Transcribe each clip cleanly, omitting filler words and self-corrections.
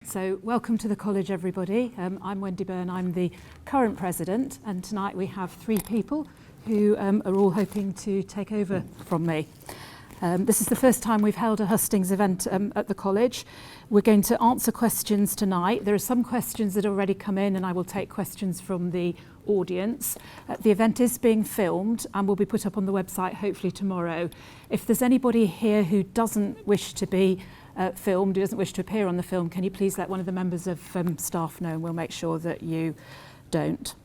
So welcome to the college, everybody. I'm Wendy Byrne, I'm the current president, and tonight we have three people who are all hoping to take over from me. This is the first time we've held a hustings event at the college. We're going to answer questions tonight. There are some questions that already come in, and I will take questions from the audience. The event is being filmed and will be put up on the website hopefully tomorrow. If there's anybody here who doesn't wish to be filmed, who doesn't wish to appear on the film, can you please let one of the members of staff know, and we'll make sure that you don't.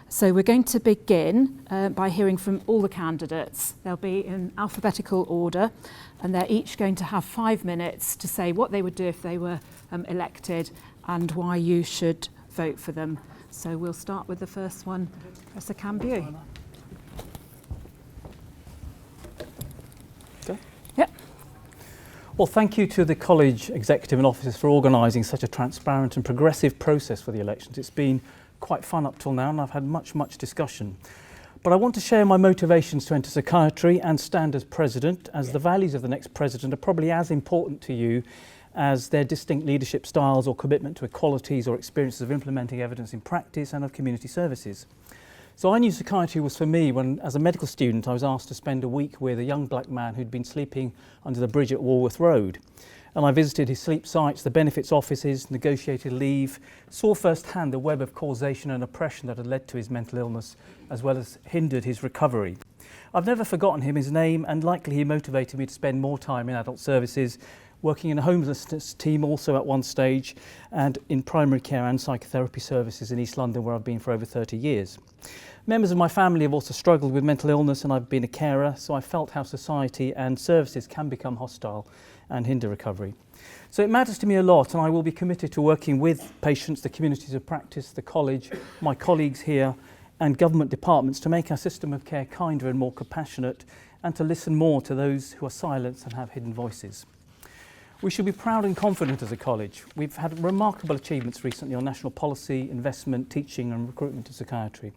So we're going to begin by hearing from all the candidates. They'll be in alphabetical order, and they're each going to have 5 minutes to say what they would do if they were elected and why you should vote for them. So we'll start with the first one, Professor Cambieu. Okay. Yep. Well, thank you to the college executive and officers for organising such a transparent and progressive process for the elections. It's been quite fun up till now, and I've had much discussion. But I want to share my motivations to enter psychiatry and stand as president, as the values of the next president are probably as important to you as their distinct leadership styles or commitment to equalities or experiences of implementing evidence in practice and of community services. So I knew psychiatry was for me when, as a medical student, I was asked to spend a week with a young black man who'd been sleeping under the bridge at Walworth Road. And I visited his sleep sites, the benefits offices, negotiated leave, saw firsthand the web of causation and oppression that had led to his mental illness, as well as hindered his recovery. I've never forgotten him, his name, and likely he motivated me to spend more time in adult services, working in a homelessness team also at one stage, and in primary care and psychotherapy services in East London, where I've been for over 30 years. Members of my family have also struggled with mental illness, and I've been a carer, so I felt how society and services can become hostile and hinder recovery. So it matters to me a lot, and I will be committed to working with patients, the communities of practice, the college, my colleagues here, and government departments to make our system of care kinder and more compassionate, and to listen more to those who are silenced and have hidden voices. We should be proud and confident as a college. We've had remarkable achievements recently on national policy, investment, teaching and recruitment in psychiatry.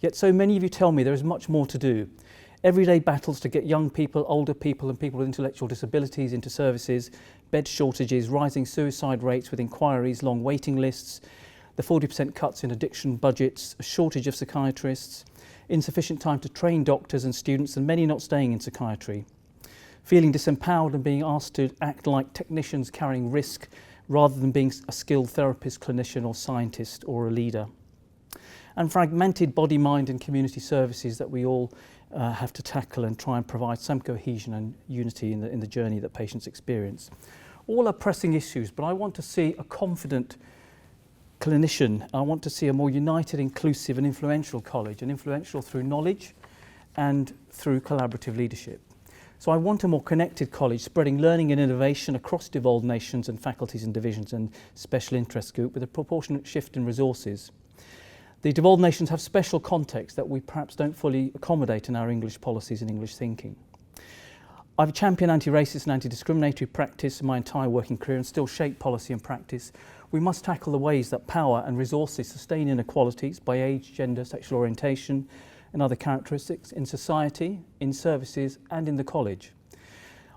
Yet so many of you tell me there is much more to do. Everyday battles to get young people, older people and people with intellectual disabilities into services, bed shortages, rising suicide rates with inquiries, long waiting lists, the 40% cuts in addiction budgets, a shortage of psychiatrists, insufficient time to train doctors and students, and many not staying in psychiatry. Feeling disempowered and being asked to act like technicians carrying risk rather than being a skilled therapist, clinician or scientist or a leader. And fragmented body, mind and community services that we all have to tackle and try and provide some cohesion and unity in the journey that patients experience. All are pressing issues, but I want to see a confident clinician. I want to see a more united, inclusive and influential college, and influential through knowledge and through collaborative leadership. So I want a more connected college, spreading learning and innovation across devolved nations and faculties and divisions and special interest group with a proportionate shift in resources. The devolved nations have special contexts that we perhaps don't fully accommodate in our English policies and English thinking. I've championed anti-racist and anti-discriminatory practice in my entire working career and still shape policy and practice. We must tackle the ways that power and resources sustain inequalities by age, gender, sexual orientation and other characteristics in society, in services and in the college.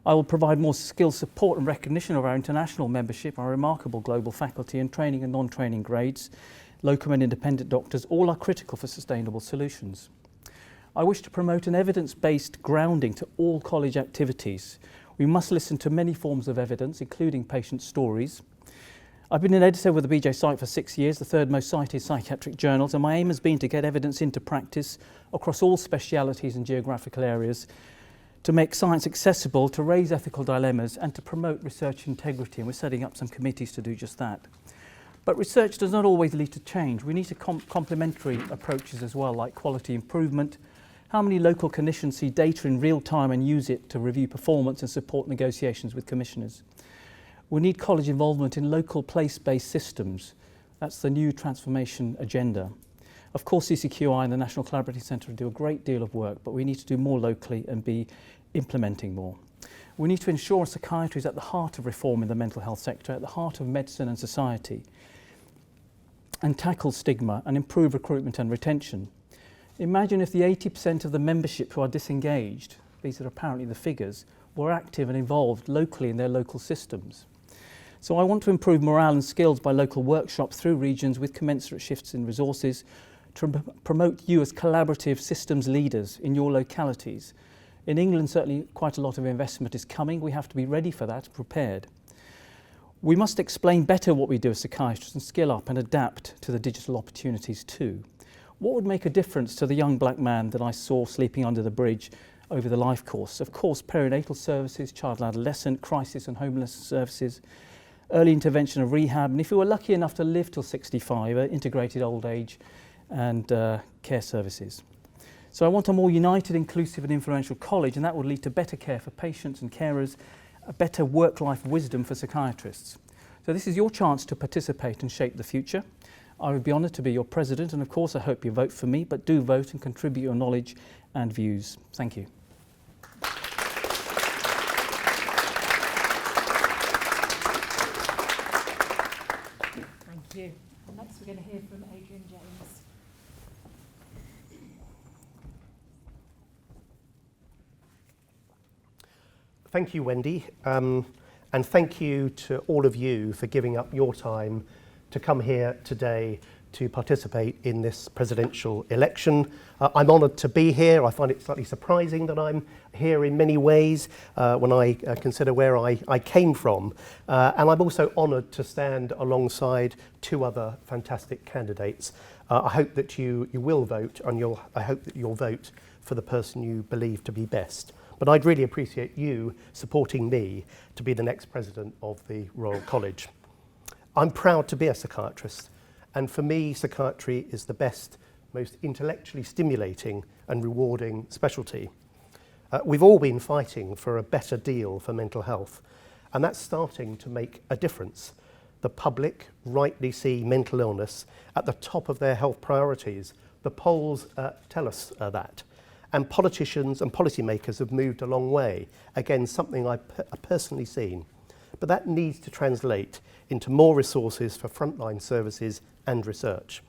I will provide more skill support and recognition of our international membership, our remarkable global faculty and training and non-training grades. Locum and independent doctors, all are critical for sustainable solutions. I wish to promote an evidence-based grounding to all college activities. We must listen to many forms of evidence, including patient stories. I've been an editor with the BJ Psych for 6 years, the third most cited psychiatric journals, and my aim has been to get evidence into practice across all specialities and geographical areas, to make science accessible, to raise ethical dilemmas, and to promote research integrity, and we're setting up some committees to do just that. But research does not always lead to change. We need to complementary approaches as well, like quality improvement. How many local clinicians see data in real time and use it to review performance and support negotiations with commissioners? We need college involvement in local place-based systems. That's the new transformation agenda. Of course, CCQI and the National Collaborative Centre do a great deal of work, but we need to do more locally and be implementing more. We need to ensure psychiatry is at the heart of reform in the mental health sector, at the heart of medicine and society, and tackle stigma and improve recruitment and retention. Imagine if the 80% of the membership who are disengaged, these are apparently the figures, were active and involved locally in their local systems. So I want to improve morale and skills by local workshops through regions with commensurate shifts in resources to promote you as collaborative systems leaders in your localities. In England, certainly quite a lot of investment is coming. We have to be ready for that, prepared. We must explain better what we do as psychiatrists and skill up and adapt to the digital opportunities too. What would make a difference to the young black man that I saw sleeping under the bridge over the life course? Of course, perinatal services, child and adolescent, crisis and homeless services, early intervention and rehab, and if you were lucky enough to live till 65, integrated old age and care services. So I want a more united, inclusive and influential college, and that would lead to better care for patients and carers, a better work-life wisdom for psychiatrists. So this is your chance to participate and shape the future. I would be honoured to be your president, and of course I hope you vote for me, but do vote and contribute your knowledge and views. Thank you. Thank you. And next we're going to hear from Adrian James. Thank you, Wendy, and thank you to all of you for giving up your time to come here today to participate in this presidential election. I'm honoured to be here. I find it slightly surprising that I'm here in many ways when I consider where I came from. And I'm also honoured to stand alongside two other fantastic candidates. I hope that you will vote, and I hope that you'll vote for the person you believe to be best. But I'd really appreciate you supporting me to be the next president of the Royal College. I'm proud to be a psychiatrist, and for me, psychiatry is the best, most intellectually stimulating and rewarding specialty. We've all been fighting for a better deal for mental health, and that's starting to make a difference. The public rightly see mental illness at the top of their health priorities. The polls tell us that. And politicians and policymakers have moved a long way. Again, something I've personally seen. But that needs to translate into more resources for frontline services and research.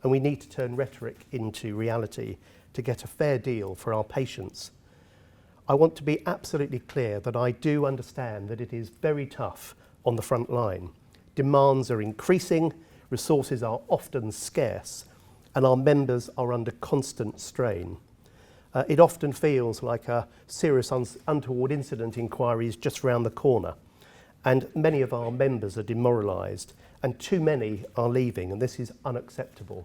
And we need to turn rhetoric into reality to get a fair deal for our patients. I want to be absolutely clear that I do understand that it is very tough on the front line. Demands are increasing, resources are often scarce, and our members are under constant strain. It often feels like a serious untoward incident inquiry is just round the corner, and many of our members are demoralised, and too many are leaving, and this is unacceptable.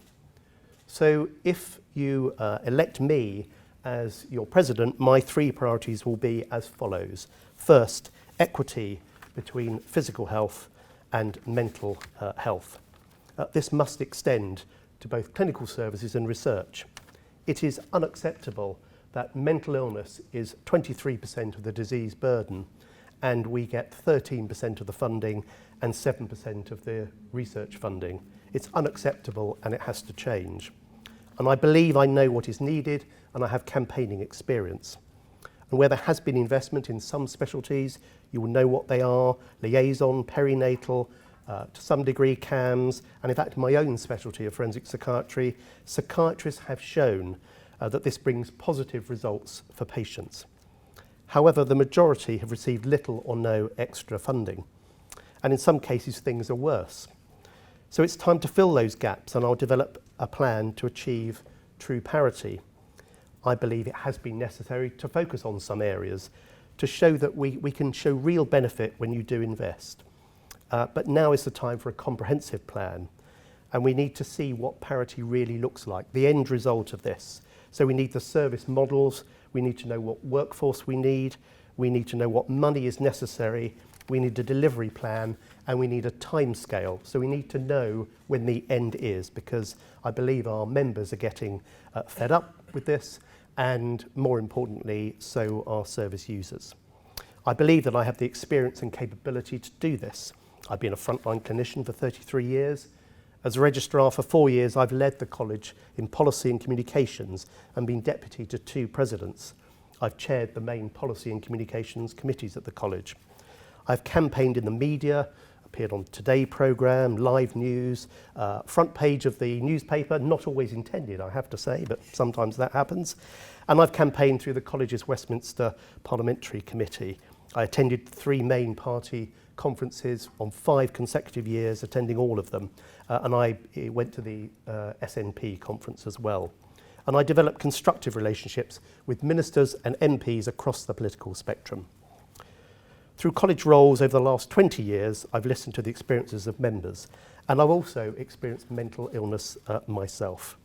So if you elect me as your president, my three priorities will be as follows. First, equity between physical health and mental health. This must extend to both clinical services and research. It is unacceptable that mental illness is 23% of the disease burden, and we get 13% of the funding and 7% of the research funding. It's unacceptable, and it has to change. And I believe I know what is needed, and I have campaigning experience. And where there has been investment in some specialties, you will know what they are: liaison, perinatal, to some degree CAMS, and in fact my own specialty of forensic psychiatry. Psychiatrists have shown that this brings positive results for patients. However, the majority have received little or no extra funding, and in some cases things are worse. So it's time to fill those gaps, and I'll develop a plan to achieve true parity. I believe it has been necessary to focus on some areas to show that we can show real benefit when you do invest. But now is the time for a comprehensive plan, and we need to see what parity really looks like, the end result of this. So we need the service models, we need to know what workforce we need to know what money is necessary, we need a delivery plan, and we need a timescale. So we need to know when the end is, because I believe our members are getting fed up with this, and more importantly, so are service users. I believe that I have the experience and capability to do this. I've been a frontline clinician for 33 years. As a registrar for 4 years, I've led the college in policy and communications and been deputy to 2 presidents. I've chaired the main policy and communications committees at the college. I've campaigned in the media, appeared on Today programme, live news, front page of the newspaper, not always intended, I have to say, but sometimes that happens. And I've campaigned through the college's Westminster Parliamentary Committee. I attended 3 main party conferences on 5 consecutive years, attending all of them, and I went to the SNP conference as well. And I developed constructive relationships with ministers and MPs across the political spectrum. Through college roles over the last 20 years, I've listened to the experiences of members, and I've also experienced mental illness myself.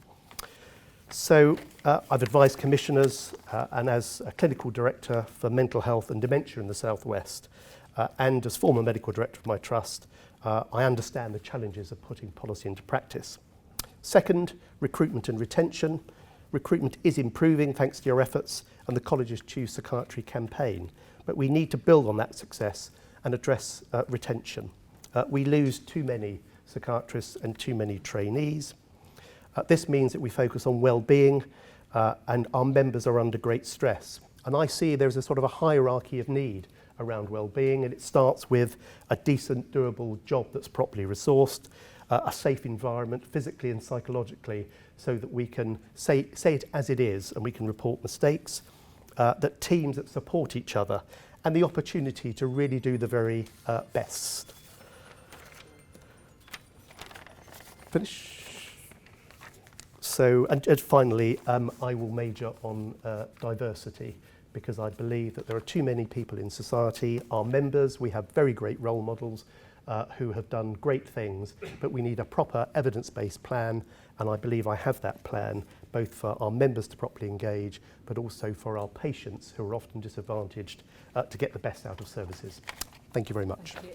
So I've advised commissioners and as a clinical director for mental health and dementia in the South West, and as former medical director of my trust, I understand the challenges of putting policy into practice. Second, recruitment and retention. Recruitment is improving thanks to your efforts and the college's Choose Psychiatry campaign, but we need to build on that success and address retention. We lose too many psychiatrists and too many trainees. This means that we focus on well-being and our members are under great stress. And I see there's a sort of a hierarchy of need around well-being, and it starts with a decent, durable job that's properly resourced, a safe environment physically and psychologically, so that we can say it as it is and we can report mistakes, that teams that support each other, and the opportunity to really do the very best. Finish. So, and finally, I will major on diversity, because I believe that there are too many people in society. Our members, we have very great role models who have done great things, but we need a proper evidence-based plan, and I believe I have that plan, both for our members to properly engage, but also for our patients who are often disadvantaged to get the best out of services. Thank you very much. Thank you.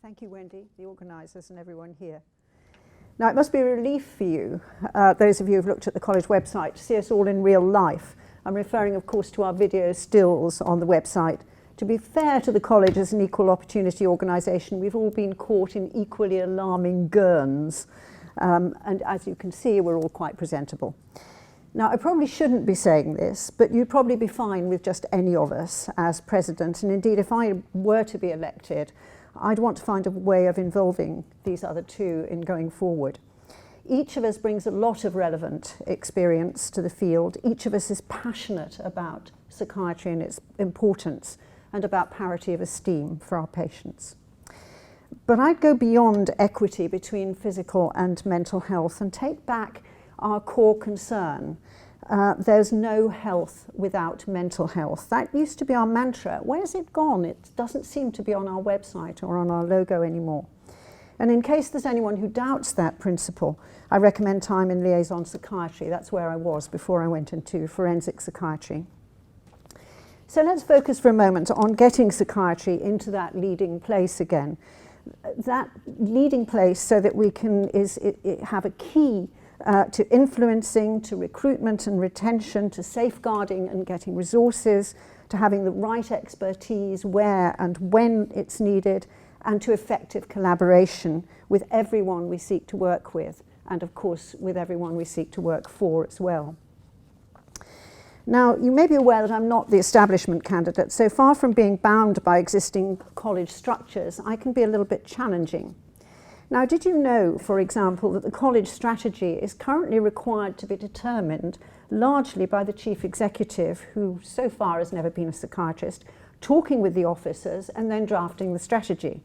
Thank you, Wendy, the organisers and everyone here. Now, it must be a relief for you, those of you who've looked at the college website, to see us all in real life. I'm referring, of course, to our video stills on the website. To be fair to the college as an equal opportunity organisation, we've all been caught in equally alarming gurns. And as you can see, we're all quite presentable. Now, I probably shouldn't be saying this, but you'd probably be fine with just any of us as president. And indeed, if I were to be elected, I'd want to find a way of involving these other two in going forward. Each of us brings a lot of relevant experience to the field. Each of us is passionate about psychiatry and its importance and about parity of esteem for our patients. But I'd go beyond equity between physical and mental health and take back our core concern. There's no health without mental health. That used to be our mantra. Where's it gone? It doesn't seem to be on our website or on our logo anymore. And in case there's anyone who doubts that principle, I recommend time in liaison psychiatry. That's where I was before I went into forensic psychiatry. So let's focus for a moment on getting psychiatry into that leading place again. That leading place so that we can have a key to influencing, to recruitment and retention, to safeguarding and getting resources, to having the right expertise where and when it's needed, and to effective collaboration with everyone we seek to work with, and of course with everyone we seek to work for as well. Now, you may be aware that I'm not the establishment candidate, so far from being bound by existing college structures, I can be a little bit challenging. Now, did you know, for example, that the college strategy is currently required to be determined largely by the chief executive, who so far has never been a psychiatrist, talking with the officers and then drafting the strategy?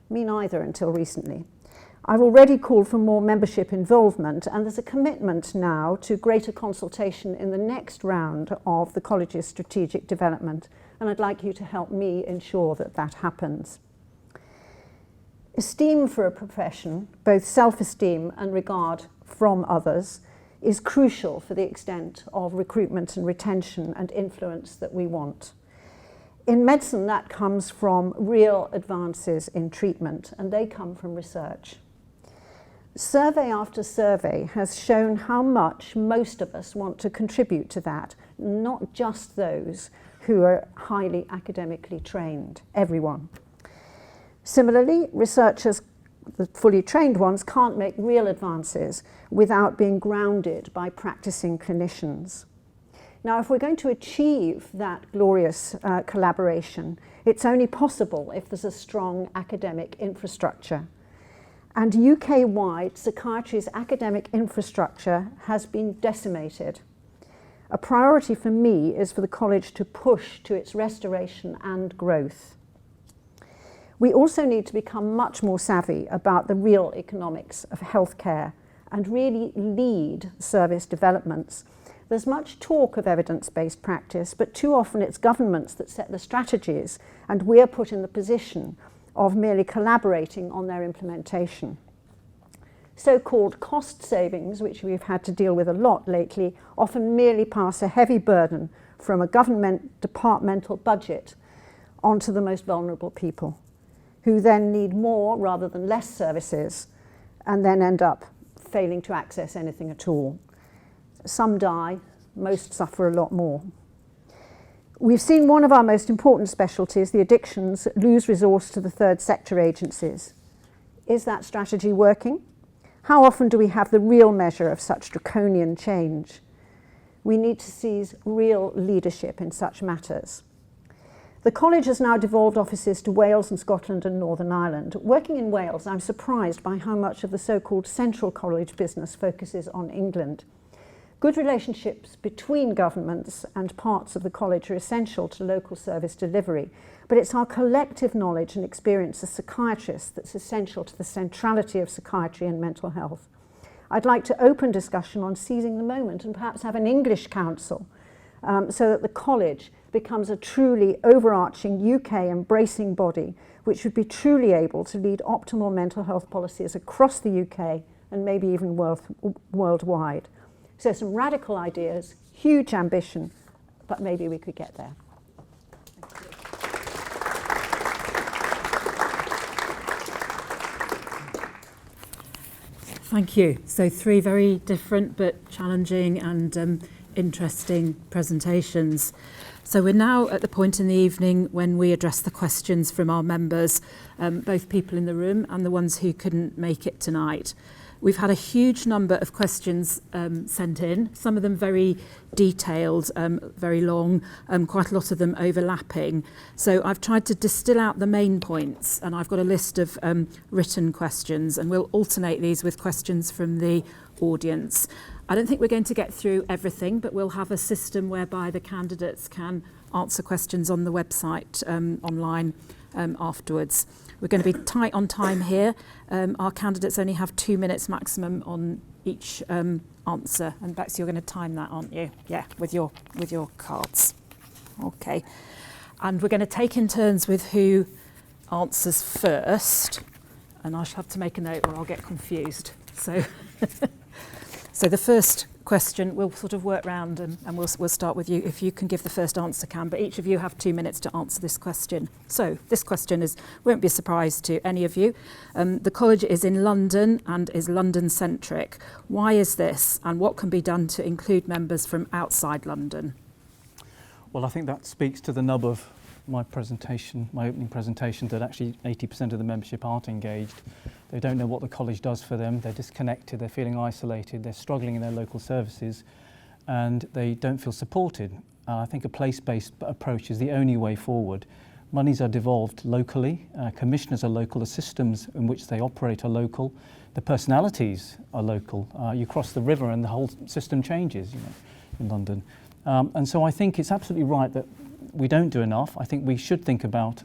Me neither until recently. I've already called for more membership involvement, and there's a commitment now to greater consultation in the next round of the college's strategic development, and I'd like you to help me ensure that that happens. Esteem for a profession, both self-esteem and regard from others, is crucial for the extent of recruitment and retention and influence that we want. In medicine, that comes from real advances in treatment, and they come from research. Survey after survey has shown how much most of us want to contribute to that, not just those who are highly academically trained, everyone. Similarly, researchers, the fully trained ones, can't make real advances without being grounded by practicing clinicians. Now, if we're going to achieve that glorious collaboration, it's only possible if there's a strong academic infrastructure. And UK-wide, psychiatry's academic infrastructure has been decimated. A priority for me is for the college to push to its restoration and growth. We also need to become much more savvy about the real economics of healthcare and really lead service developments. There's much talk of evidence-based practice, but too often it's governments that set the strategies, and we're put in the position of merely collaborating on their implementation. So-called cost savings, which we've had to deal with a lot lately, often merely pass a heavy burden from a government departmental budget onto the most vulnerable people, who then need more rather than less services, and then end up failing to access anything at all. Some die, most suffer a lot more. We've seen one of our most important specialties, the addictions, lose resource to the third sector agencies. Is that strategy working? How often do we have the real measure of such draconian change? We need to seize real leadership in such matters. The college has now devolved offices to Wales and Scotland and Northern Ireland. Working in Wales, I'm surprised by how much of the so-called central college business focuses on England. Good relationships between governments and parts of the college are essential to local service delivery, but it's our collective knowledge and experience as psychiatrists that's essential to the centrality of psychiatry and mental health. I'd like to open discussion on seizing the moment and perhaps have an English council so that the college becomes a truly overarching UK embracing body which would be truly able to lead optimal mental health policies across the UK and maybe even worldwide. So some radical ideas, huge ambition, but maybe we could get there. Thank you. So 3 very different but challenging and interesting presentations. So we're now at the point in the evening when we address the questions from our members, both people in the room and the ones who couldn't make it tonight. We've had a huge number of questions sent in, some of them very detailed, very long, quite a lot of them overlapping. So I've tried to distill out the main points, and I've got a list of written questions, and we'll alternate these with questions from the audience. I don't think we're going to get through everything, but we'll have a system whereby the candidates can answer questions on the website online afterwards. We're going to be tight on time here. Our candidates only have 2 minutes maximum on each answer. And Bex, you're going to time that, aren't you? Yeah, with your cards. Okay. And we're going to take in turns with who answers first. And I shall have to make a note or I'll get confused. So, so the first question, we'll sort of work round and we'll start with you. If you can give the first answer, Cam, but each of you have 2 minutes to answer this question. So this question won't be a surprise to any of you. The college is in London and is London-centric. Why is this, and what can be done to include members from outside London? Well, I think that speaks to the nub of my presentation, my opening presentation, that actually 80% of the membership aren't engaged. They don't know what the college does for them. They're disconnected. They're feeling isolated. They're struggling in their local services, and they don't feel supported. I think a place-based approach is the only way forward. Monies are devolved locally. Commissioners are local. The systems in which they operate are local. The personalities are local. You cross the river and the whole system changes, in London. And so I think it's absolutely right that we don't do enough. I think we should think about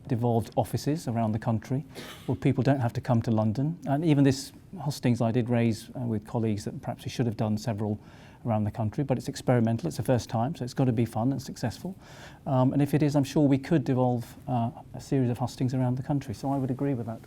devolved offices around the country where people don't have to come to London. And even this hustings I did raise with colleagues that perhaps we should have done several around the country, but it's experimental, it's the first time, so it's got to be fun and successful. And if it is, I'm sure we could devolve a series of hustings around the country. So I would agree with that.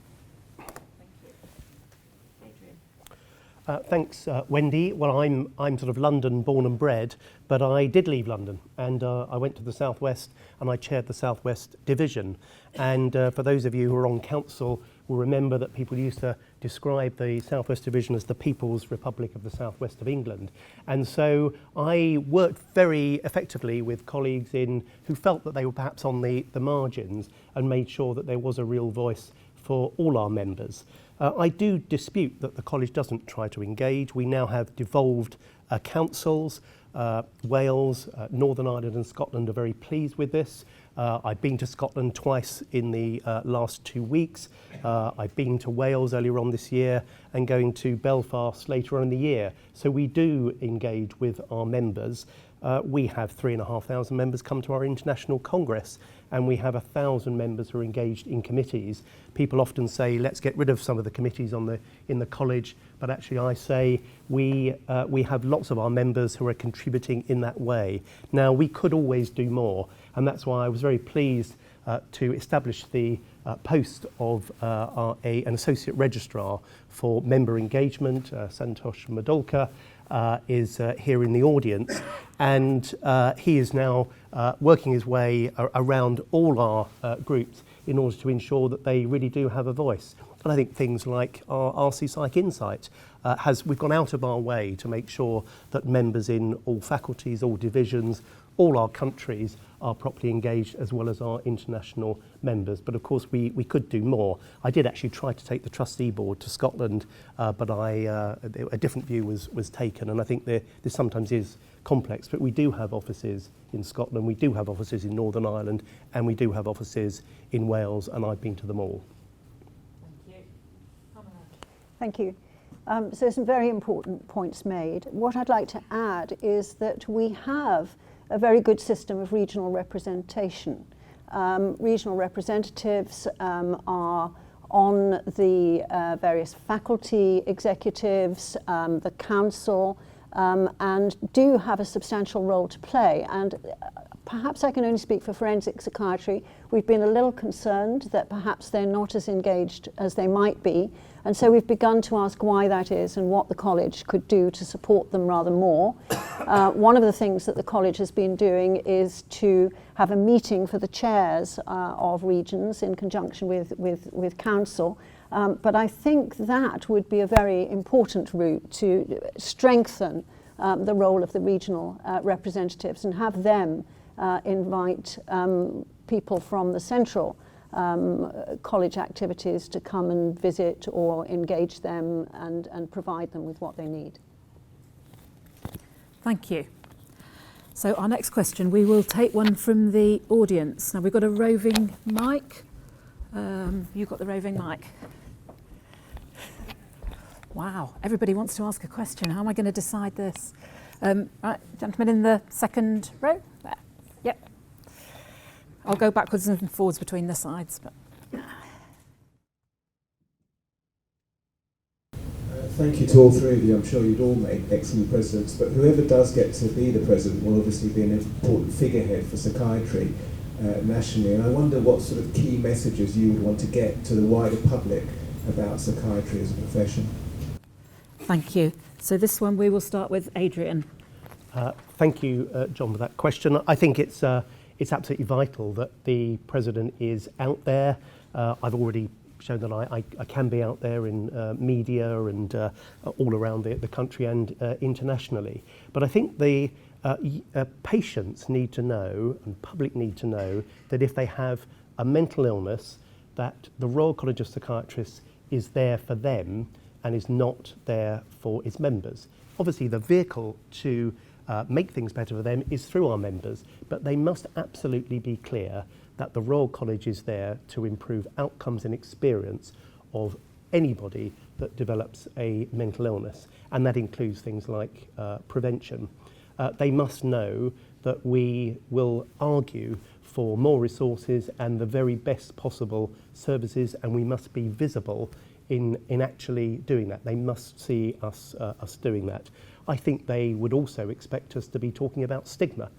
Thanks, Wendy. Well, I'm sort of London born and bred, but I did leave London, and I went to the Southwest, and I chaired the Southwest Division. And for those of you who are on council will remember that people used to describe the Southwest Division as the People's Republic of the Southwest of England. And so I worked very effectively with colleagues who felt that they were perhaps on the margins, and made sure that there was a real voice for all our members. I do dispute that the college doesn't try to engage. We now have devolved councils. Wales, Northern Ireland and Scotland are very pleased with this. I've been to Scotland twice in the last 2 weeks. I've been to Wales earlier on this year and going to Belfast later on in the year. So we do engage with our members. We have 3,500 members come to our international congress, and we have 1,000 members who are engaged in committees. People often say, let's get rid of some of the committees in the college, but actually I say we have lots of our members who are contributing in that way. Now, we could always do more, and that's why I was very pleased to establish the post of an associate registrar for member engagement. Santosh Madolkar is here in the audience, and he is now working his way around all our groups in order to ensure that they really do have a voice. And I think things like our RCPsych Insight we've gone out of our way to make sure that members in all faculties, all divisions, all our countries are properly engaged, as well as our international members. But of course we could do more. I did actually try to take the trustee board to Scotland, but a different view was taken, and I think this sometimes is complex, but we do have offices in Scotland, we do have offices in Northern Ireland, and we do have offices in Wales, and I've been to them all. Thank you. Thank you. So some very important points made. What I'd like to add is that we have a very good system of regional representation. Regional representatives are on the various faculty executives, the council, and do have a substantial role to play. And perhaps I can only speak for forensic psychiatry. We've been a little concerned that perhaps they're not as engaged as they might be. And so we've begun to ask why that is and what the college could do to support them rather more. One of the things that the college has been doing is to have a meeting for the chairs of regions in conjunction with council. But I think that would be a very important route to strengthen the role of the regional representatives and have them invite people from the central college activities to come and visit or engage them and provide them with what they need. Thank you. So our next question, we will take one from the audience. Now we've got a roving mic. You've got the roving mic. Wow, everybody wants to ask a question. How am I going to decide this? Right, gentleman in the second row. There. Yep. I'll go backwards and forwards between the sides. But. Thank you to all three of you. I'm sure you'd all make excellent presidents, but whoever does get to be the president will obviously be an important figurehead for psychiatry nationally. And I wonder what sort of key messages you would want to get to the wider public about psychiatry as a profession. Thank you. So this one we will start with Adrian. Thank you, John, for that question. I think it's absolutely vital that the president is out there. I've already shown that I can be out there in media and all around the country and internationally. But I think the patients need to know, and public need to know, that if they have a mental illness, that the Royal College of Psychiatrists is there for them and is not there for its members. Obviously, the vehicle to make things better for them is through our members, but they must absolutely be clear that the Royal College is there to improve outcomes and experience of anybody that develops a mental illness, and that includes things like prevention. They must know that we will argue for more resources and the very best possible services, and we must be visible in actually doing that. They must see us doing that. I think they would also expect us to be talking about stigma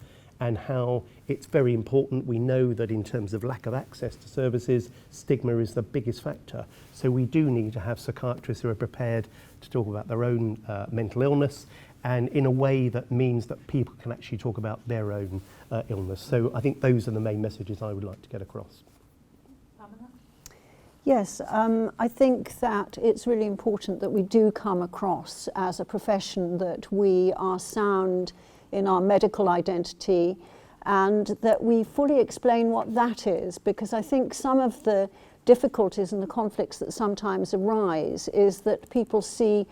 and how it's very important. We know that in terms of lack of access to services, stigma is the biggest factor. So we do need to have psychiatrists who are prepared to talk about their own mental illness, and in a way that means that people can actually talk about their own illness. So I think those are the main messages I would like to get across. Yes, I think that it's really important that we do come across as a profession that we are sound in our medical identity and that we fully explain what that is, because I think some of the difficulties and the conflicts that sometimes arise is that people see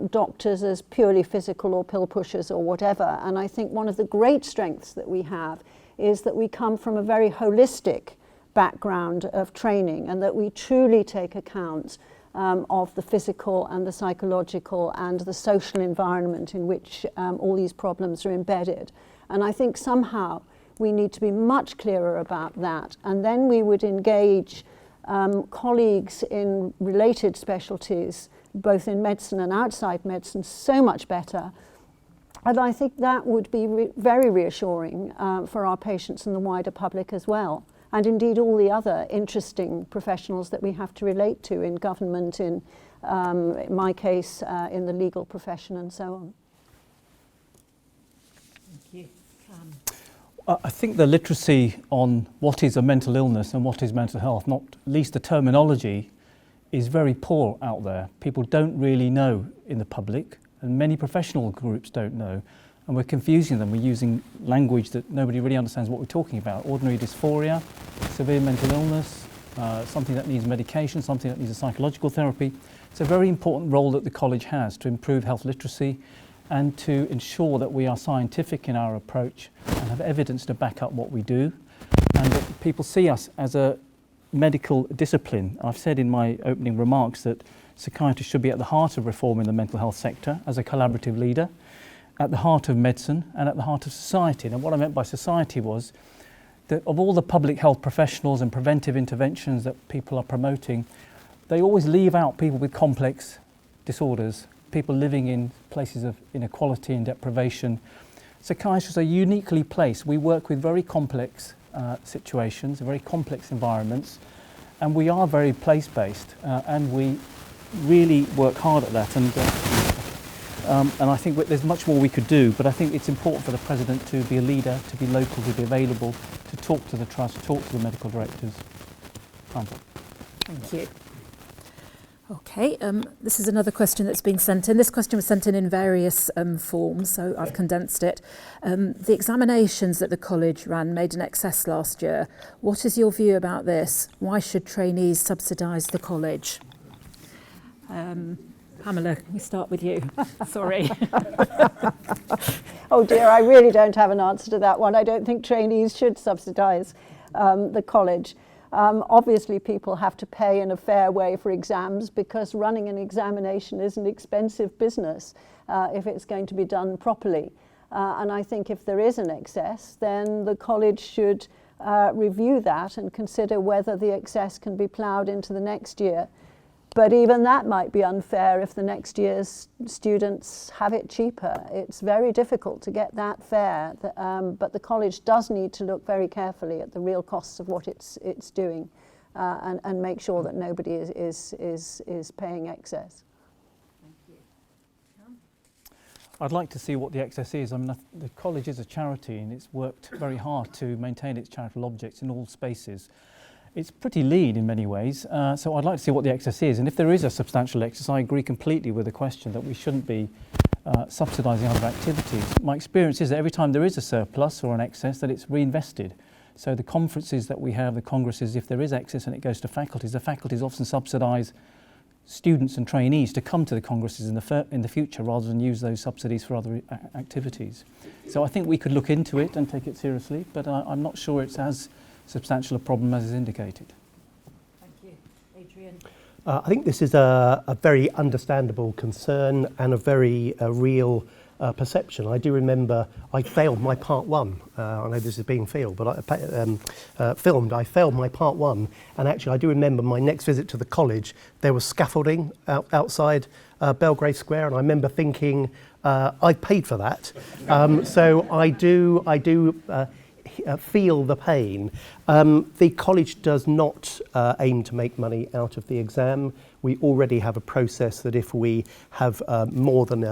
doctors as purely physical or pill pushers or whatever. And I think one of the great strengths that we have is that we come from a very holistic background of training, and that we truly take account of the physical and the psychological and the social environment in which all these problems are embedded. And I think somehow we need to be much clearer about that, and then we would engage colleagues in related specialties, both in medicine and outside medicine, so much better. And I think that would be very reassuring for our patients and the wider public as well. And indeed all the other interesting professionals that we have to relate to in government, in my case, in the legal profession and so on. Thank you. I think the literacy on what is a mental illness and what is mental health, not least the terminology, is very poor out there. People don't really know in the public, and many professional groups don't know, and we're confusing them. We're using language that nobody really understands what we're talking about. Ordinary dysphoria, severe mental illness, something that needs medication, something that needs a psychological therapy. It's a very important role that the college has to improve health literacy and to ensure that we are scientific in our approach and have evidence to back up what we do, and that people see us as a medical discipline. I've said in my opening remarks that psychiatry should be at the heart of reform in the mental health sector as a collaborative leader, at the heart of medicine and at the heart of society. And what I meant by society was that of all the public health professionals and preventive interventions that people are promoting, they always leave out people with complex disorders, people living in places of inequality and deprivation. Psychiatrists are uniquely placed. We work with very complex situations, very complex environments, and we are very place-based, and we really work hard at that. And I think there's much more we could do, but I think it's important for the President to be a leader, to be local, to be available, to talk to the Trust, to talk to the medical directors. Thank you. Okay, this is another question that's been sent in. This question was sent in various forms, so I've condensed it. The examinations that the college ran made an excess last year. What is your view about this? Why should trainees subsidise the college? Pamela, can we start with you? Sorry. Oh dear, I really don't have an answer to that one. I don't think trainees should subsidise the college. Obviously people have to pay in a fair way for exams, because running an examination is an expensive business if it's going to be done properly. And I think if there is an excess, then the college should review that and consider whether the excess can be ploughed into the next year. But even that might be unfair if the next year's students have it cheaper. It's very difficult to get that fair, but the college does need to look very carefully at the real costs of what it's doing and make sure that nobody is paying excess. Thank you. I'd like to see what the excess is. I mean, the college is a charity and it's worked very hard to maintain its charitable objects in all spaces. It's pretty lean in many ways, so I'd like to see what the excess is. And if there is a substantial excess, I agree completely with the question that we shouldn't be subsidising other activities. My experience is that every time there is a surplus or an excess, that it's reinvested. So the conferences that we have, the congresses, if there is excess and it goes to faculties, the faculties often subsidise students and trainees to come to the congresses in the future rather than use those subsidies for other activities. So I think we could look into it and take it seriously, but I'm not sure it's as substantial a problem as is indicated. Thank you. Adrian? I think this is a very understandable concern and a very real perception. I do remember I failed my part one. I know this is being filmed, but I failed my part one, and actually I do remember my next visit to the college, there was scaffolding outside Belgrave Square, and I remember thinking, I paid for that. So I do feel the pain. The college does not aim to make money out of the exam. We already have a process that if we have more than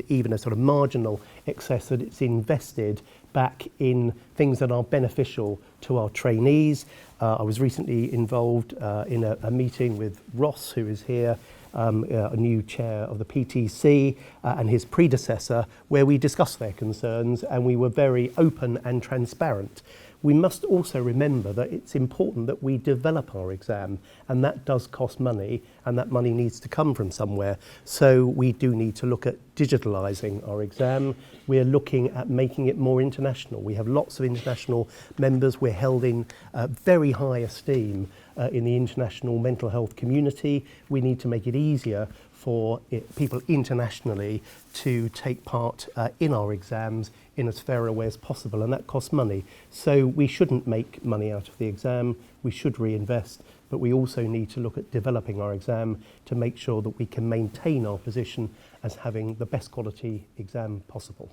even a sort of marginal excess, that it's invested back in things that are beneficial to our trainees. I was recently involved in a meeting with Ross, who is here, a new chair of the PTC, and his predecessor, where we discussed their concerns and we were very open and transparent. We must also remember that it's important that we develop our exam, and that does cost money, and that money needs to come from somewhere. So we do need to look at digitalising our exam. We're looking at making it more international. We have lots of international members. We're held in very high esteem in the international mental health community. We need to make it easier for people internationally to take part in our exams in as fair a way as possible, and that costs money. So we shouldn't make money out of the exam, we should reinvest, but we also need to look at developing our exam to make sure that we can maintain our position as having the best quality exam possible.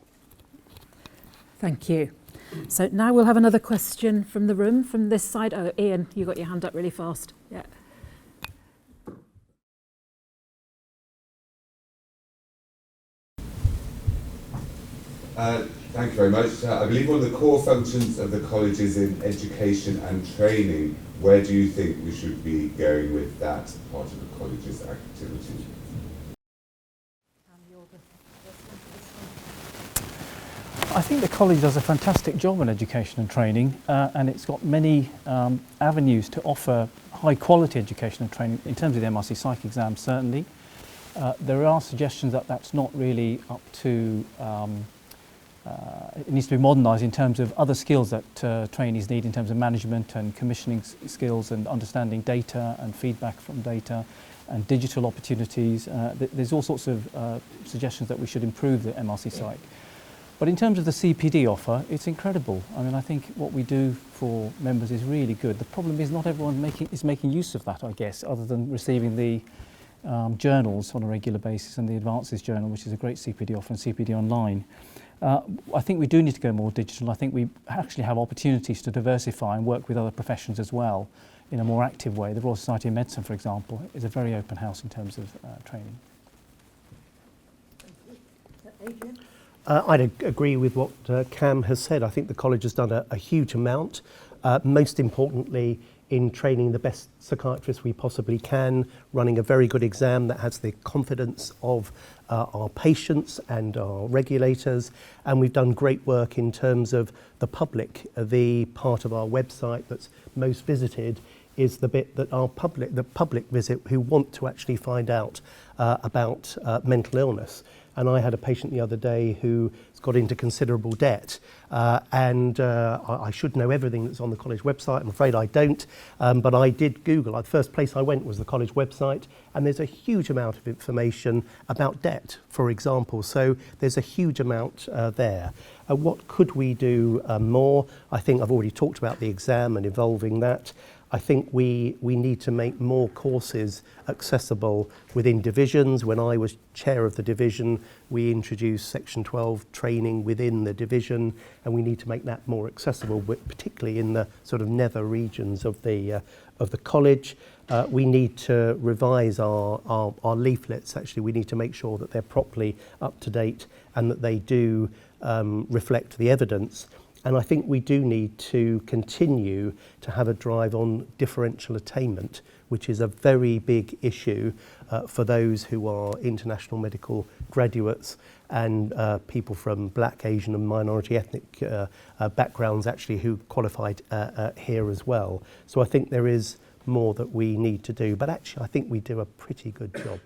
Thank you. So now we'll have another question from the room, from this side. Oh, Ian, you got your hand up really fast. Yeah. Thank you very much. I believe one of the core functions of the college is in education and training. Where do you think we should be going with that part of the college's activity? I think the college does a fantastic job in education and training, and it's got many avenues to offer high quality education and training in terms of the MRC Psych exam, certainly. There are suggestions that that's not really up to it needs to be modernised in terms of other skills that trainees need in terms of management and commissioning skills and understanding data and feedback from data and digital opportunities. There's all sorts of suggestions that we should improve the MRC Psych. But in terms of the CPD offer, it's incredible. I mean, I think what we do for members is really good. The problem is not everyone is making use of that, I guess, other than receiving the journals on a regular basis and the Advances Journal, which is a great CPD offer, and CPD Online. I think we do need to go more digital. I think we actually have opportunities to diversify and work with other professions as well in a more active way. The Royal Society of Medicine, for example, is a very open house in terms of training. Adrian? I'd agree with what Cam has said. I think the college has done a huge amount, most importantly in training the best psychiatrists we possibly can, running a very good exam that has the confidence of our patients and our regulators, and we've done great work in terms of the public. The part of our website that's most visited is the bit that the public visit who want to actually find out about mental illness. And I had a patient the other day who's got into considerable debt, and I should know everything that's on the college website. I'm afraid I don't, but I did Google. The first place I went was the college website, and there's a huge amount of information about debt, for example. So there's a huge amount there. What could we do more? I think I've already talked about the exam and evolving that. I think we need to make more courses accessible within divisions. When I was chair of the division, we introduced Section 12 training within the division, and we need to make that more accessible, but particularly in the sort of nether regions of the college. We need to revise our leaflets. Actually, we need to make sure that they're properly up to date and that they do reflect the evidence. And I think we do need to continue to have a drive on differential attainment, which is a very big issue for those who are international medical graduates and people from black, Asian and minority ethnic backgrounds actually who qualified here as well. So I think there is more that we need to do, but actually I think we do a pretty good job.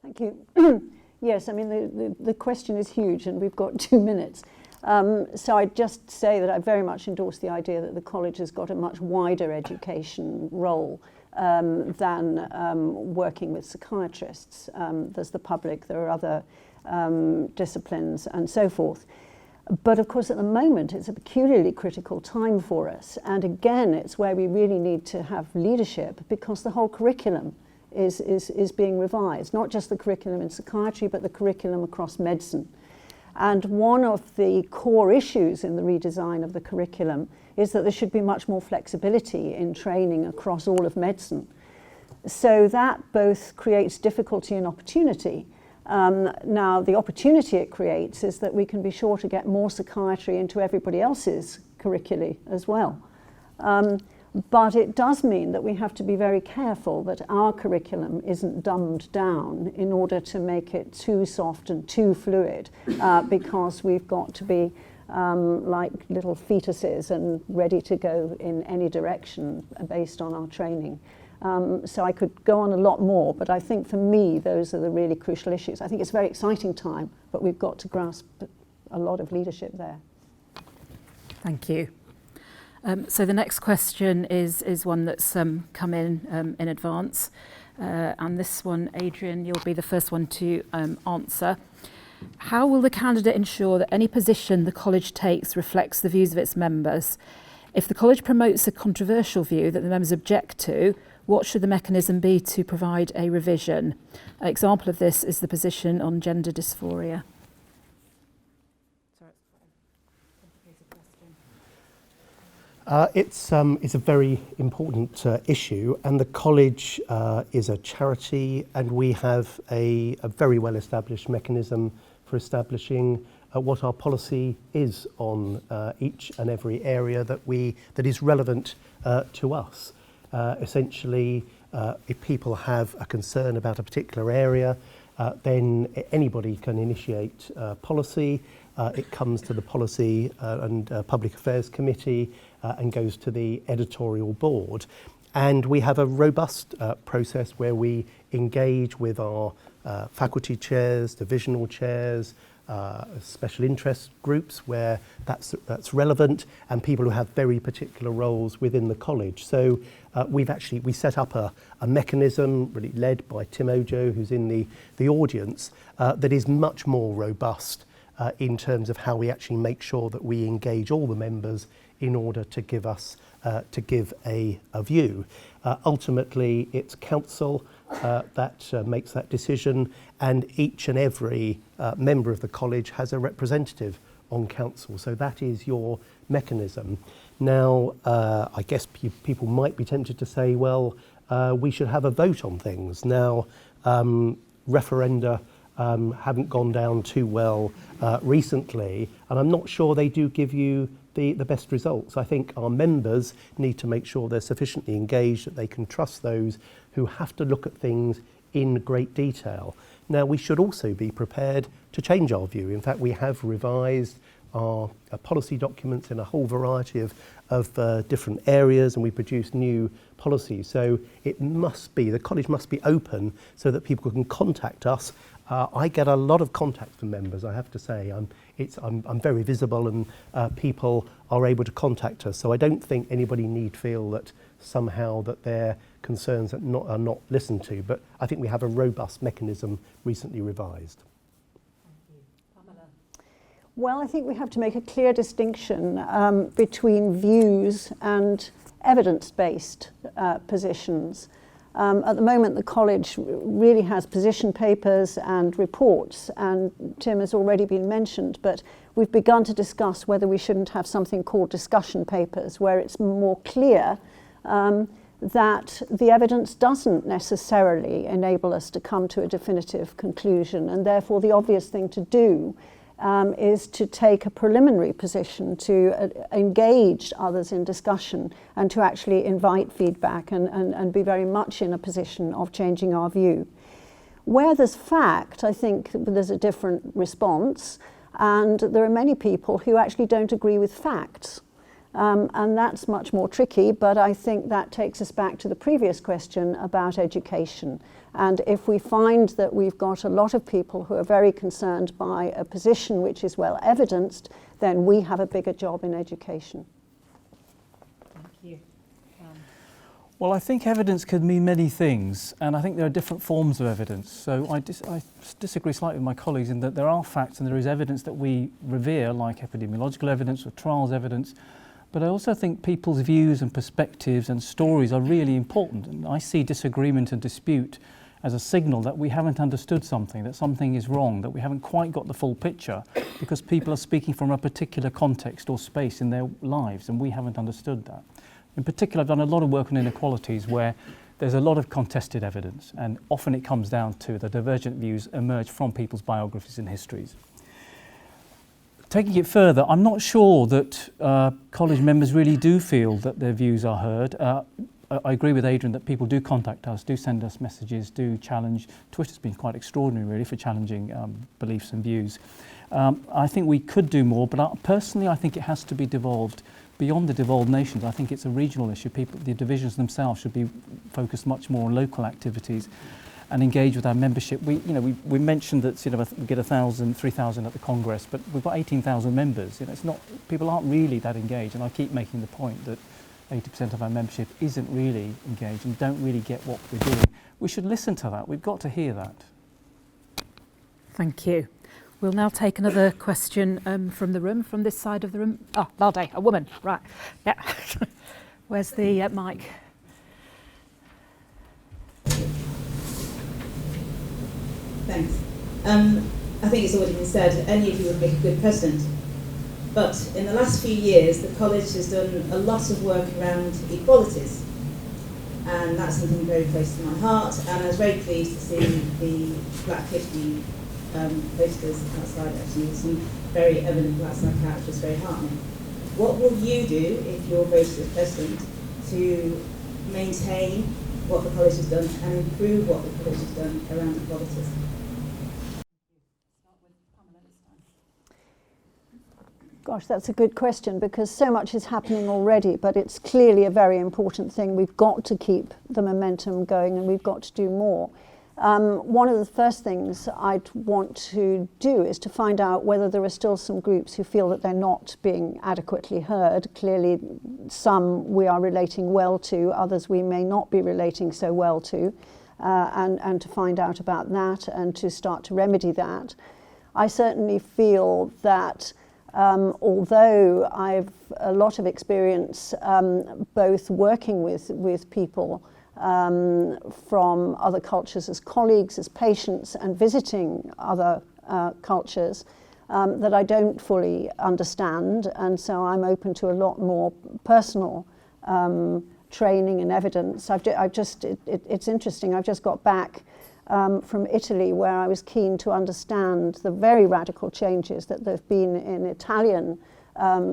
Thank you. Yes, I mean, the question is huge and we've got 2 minutes. So I'd just say that I very much endorse the idea that the college has got a much wider education role than working with psychiatrists. There's the public, there are other disciplines and so forth. But of course, at the moment, it's a peculiarly critical time for us. And again, it's where we really need to have leadership because the whole curriculum is being revised, not just the curriculum in psychiatry, but the curriculum across medicine. And one of the core issues in the redesign of the curriculum is that there should be much more flexibility in training across all of medicine. So that both creates difficulty and opportunity. Now, the opportunity it creates is that we can be sure to get more psychiatry into everybody else's curricula as well. But it does mean that we have to be very careful that our curriculum isn't dumbed down in order to make it too soft and too fluid, because we've got to be like little fetuses and ready to go in any direction based on our training. So I could go on a lot more, but I think for me those are the really crucial issues. I think it's a very exciting time, but we've got to grasp a lot of leadership there. Thank you. So the next question is one that's come in advance. And this one, Adrian, you'll be the first one to answer. How will the candidate ensure that any position the college takes reflects the views of its members? If the college promotes a controversial view that the members object to, what should the mechanism be to provide a revision? An example of this is the position on gender dysphoria. It's a very important issue, and the college is a charity, and we have a very well established mechanism for establishing what our policy is on each and every area that is relevant to us. Essentially, if people have a concern about a particular area, then anybody can initiate policy. It comes to the Policy and Public Affairs Committee and goes to the editorial board. And we have a robust process where we engage with our faculty chairs, divisional chairs, special interest groups where that's relevant, and people who have very particular roles within the college. So we set up a mechanism really led by Tim Ojo, who's in the audience, that is much more robust in terms of how we actually make sure that we engage all the members in order to give a view. Ultimately, it's council that makes that decision, and each and every member of the college has a representative on council. So that is your mechanism. Now, I guess people might be tempted to say, well, we should have a vote on things. Now, referenda haven't gone down too well recently, and I'm not sure they do give you the best results. I think our members need to make sure they're sufficiently engaged that they can trust those who have to look at things in great detail. Now, we should also be prepared to change our view. In fact, we have revised our policy documents in a whole variety of different areas, and we produce new policies. So the college must be open so that people can contact us. I get a lot of contact from members, I have to say. I'm very visible, and people are able to contact us. So I don't think anybody need feel that somehow that their concerns are not listened to. But I think we have a robust mechanism recently revised. Thank you. Pamela. Well, I think we have to make a clear distinction between views and evidence-based positions. At the moment, the college really has position papers and reports, and Tim has already been mentioned, but we've begun to discuss whether we shouldn't have something called discussion papers, where it's more clear that the evidence doesn't necessarily enable us to come to a definitive conclusion, and therefore the obvious thing to do is to take a preliminary position, to engage others in discussion, and to actually invite feedback and be very much in a position of changing our view. Where there's fact, I think there's a different response, and there are many people who actually don't agree with facts. And that's much more tricky, but I think that takes us back to the previous question about education. And if we find that we've got a lot of people who are very concerned by a position which is well evidenced, then we have a bigger job in education. Thank you. Well, I think evidence could mean many things, and I think there are different forms of evidence. So I disagree slightly with my colleagues in that there are facts and there is evidence that we revere, like epidemiological evidence or trials evidence. But I also think people's views and perspectives and stories are really important. And I see disagreement and dispute as a signal that we haven't understood something, that something is wrong, that we haven't quite got the full picture, because people are speaking from a particular context or space in their lives, and we haven't understood that. In particular, I've done a lot of work on inequalities where there's a lot of contested evidence, and often it comes down to the divergent views emerge from people's biographies and histories. Taking it further, I'm not sure that college members really do feel that their views are heard. I agree with Adrian that people do contact us, do send us messages, do challenge. Twitter's been quite extraordinary really for challenging beliefs and views. I think we could do more, but personally I think it has to be devolved beyond the devolved nations. I think it's a regional issue. The divisions themselves should be focused much more on local activities and engage with our membership. We mentioned that we get 1,000, 3,000 at the Congress, but we've got 18,000 members. It's not, people aren't really that engaged, and I keep making the point that 80% of our membership isn't really engaged and don't really get what we're doing. We should listen to that. We've got to hear that. Thank you. We'll now take another question from the room, from this side of the room. Oh, Lalde, a woman, right. Yeah. Where's the mic? Thanks. I think it's already been said, any of you would make a good president. But in the last few years, the college has done a lot of work around equalities. And that's something very close to my heart. And I was very pleased to see the Black 50 posters outside, actually, with some very eminent Black psychiatrists, very heartening. What will you do, if you're voted as president, to maintain what the college has done and improve what the college has done around equalities? Gosh, that's a good question, because so much is happening already, but it's clearly a very important thing. We've got to keep the momentum going and we've got to do more. One of the first things I'd want to do is to find out whether there are still some groups who feel that they're not being adequately heard. Clearly, some we are relating well to, others we may not be relating so well to, and to find out about that and to start to remedy that. I certainly feel that although I've a lot of experience both working with people from other cultures as colleagues, as patients, and visiting other cultures that I don't fully understand, and so I'm open to a lot more personal training and evidence. It's interesting, I've just got back from Italy, where I was keen to understand the very radical changes that there have been in Italian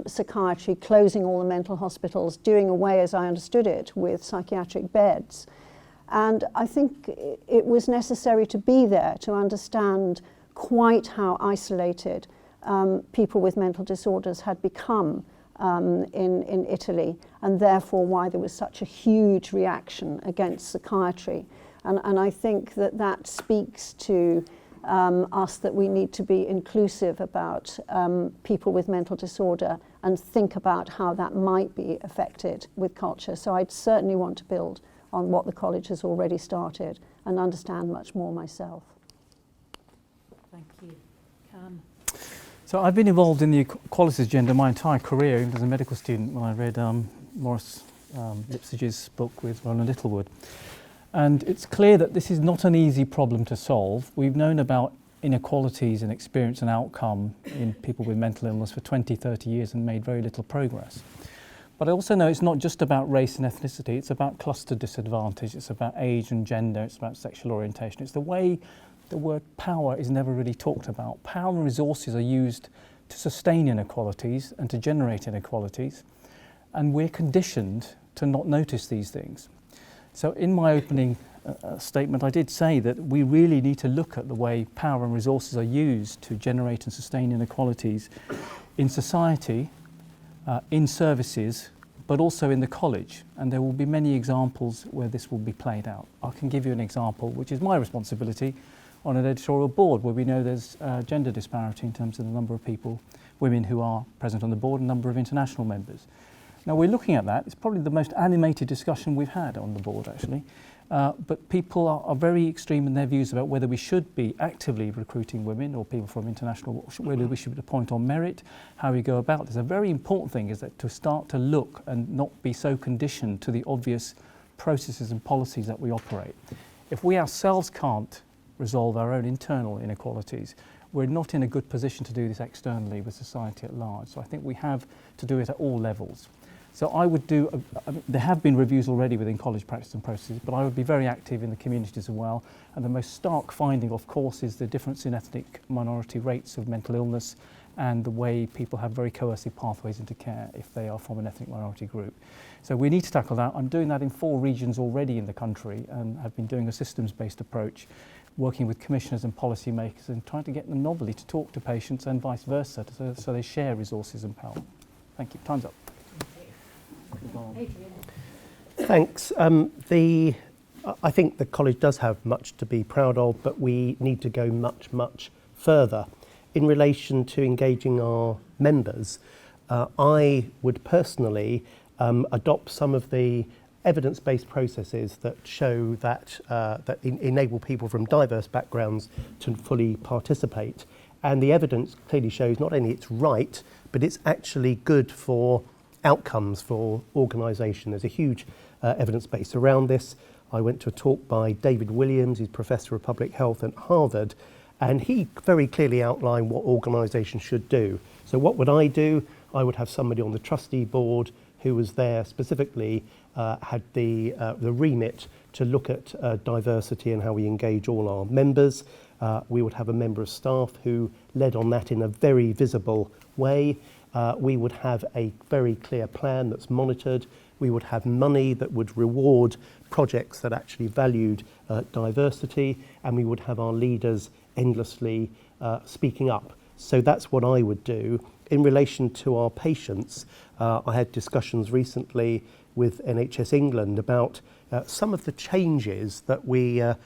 psychiatry, closing all the mental hospitals, doing away, as I understood it, with psychiatric beds. And I think it was necessary to be there to understand quite how isolated people with mental disorders had become in Italy, and therefore why there was such a huge reaction against psychiatry. And I think that speaks to us, that we need to be inclusive about people with mental disorder and think about how that might be affected with culture. So I'd certainly want to build on what the college has already started and understand much more myself. Thank you. So I've been involved in the equalities agenda my entire career, even as a medical student, when I read Morris Lipsage's book with Roland Littlewood. And it's clear that this is not an easy problem to solve. We've known about inequalities in experience and outcome in people with mental illness for 20, 30 years and made very little progress. But I also know it's not just about race and ethnicity, it's about cluster disadvantage, it's about age and gender, it's about sexual orientation. It's the way the word power is never really talked about. Power and resources are used to sustain inequalities and to generate inequalities, and we're conditioned to not notice these things. So in my opening statement, I did say that we really need to look at the way power and resources are used to generate and sustain inequalities in society, in services, but also in the college. And there will be many examples where this will be played out. I can give you an example, which is my responsibility on an editorial board, where we know there's gender disparity in terms of the number of people, women who are present on the board, and number of international members. Now we're looking at that. It's probably the most animated discussion we've had on the board, actually. But people are very extreme in their views about whether we should be actively recruiting women or people from international, whether we should appoint on merit, how we go about this. A very important thing is that to start to look and not be so conditioned to the obvious processes and policies that we operate. If we ourselves can't resolve our own internal inequalities, we're not in a good position to do this externally with society at large. So I think we have to do it at all levels. So I would do, there have been reviews already within college practice and processes, but I would be very active in the communities as well. And the most stark finding, of course, is the difference in ethnic minority rates of mental illness and the way people have very coercive pathways into care if they are from an ethnic minority group. So we need to tackle that. I'm doing that in 4 regions already in the country and have been doing a systems-based approach, working with commissioners and policymakers and trying to get them novelly to talk to patients and vice versa, so they share resources and power. Thank you. Time's up. Thanks. I think the college does have much to be proud of, but we need to go much, much further. In relation to engaging our members, I would personally adopt some of the evidence-based processes that show that, enable people from diverse backgrounds to fully participate. And the evidence clearly shows not only it's right, but it's actually good for outcomes for organisation. There's a huge evidence base around this. I went to a talk by David Williams, who's Professor of Public Health at Harvard, and he very clearly outlined what organisations should do. So what would I do? I would have somebody on the trustee board who was there specifically, had the remit to look at diversity and how we engage all our members. We would have a member of staff who led on that in a very visible way. We would have a very clear plan that's monitored. We would have money that would reward projects that actually valued diversity, and we would have our leaders endlessly speaking up. So that's what I would do. In relation to our patients, I had discussions recently with NHS England about some of the changes that we're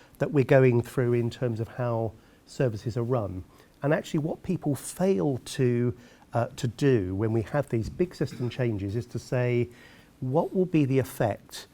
going through in terms of how services are run. And actually what people fail to do when we have these big system changes is to say, what will be the effect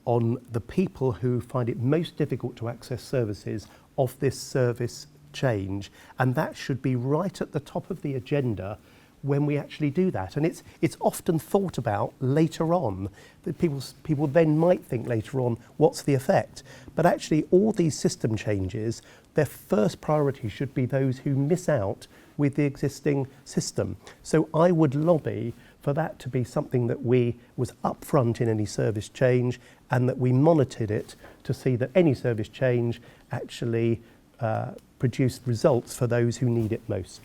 on the people who find it most difficult to access services of this service change? And that should be right at the top of the agenda when we actually do that. And it's often thought about later on, that people then might think later on, what's the effect? But actually all these system changes, their first priority should be those who miss out with the existing system. So I would lobby for that to be something that was upfront in any service change, and that we monitored it to see that any service change actually produced results for those who need it most.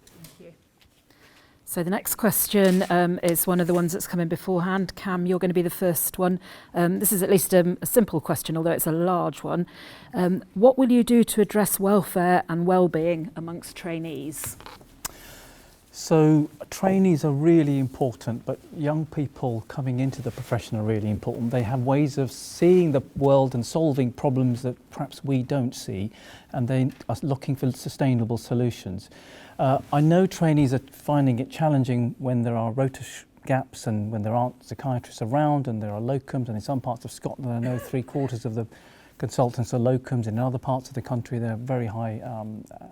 Thank you. So the next question is one of the ones that's come in beforehand. Cam, you're going to be the first one. This is at least a simple question, although it's a large one. What will you do to address welfare and well-being amongst trainees? So trainees are really important, but young people coming into the profession are really important. They have ways of seeing the world and solving problems that perhaps we don't see, and they are looking for sustainable solutions. I know trainees are finding it challenging when there are rota gaps and when there aren't psychiatrists around and there are locums, and in some parts of Scotland I know 3/4 of the consultants are locums. In other parts of the country there are very high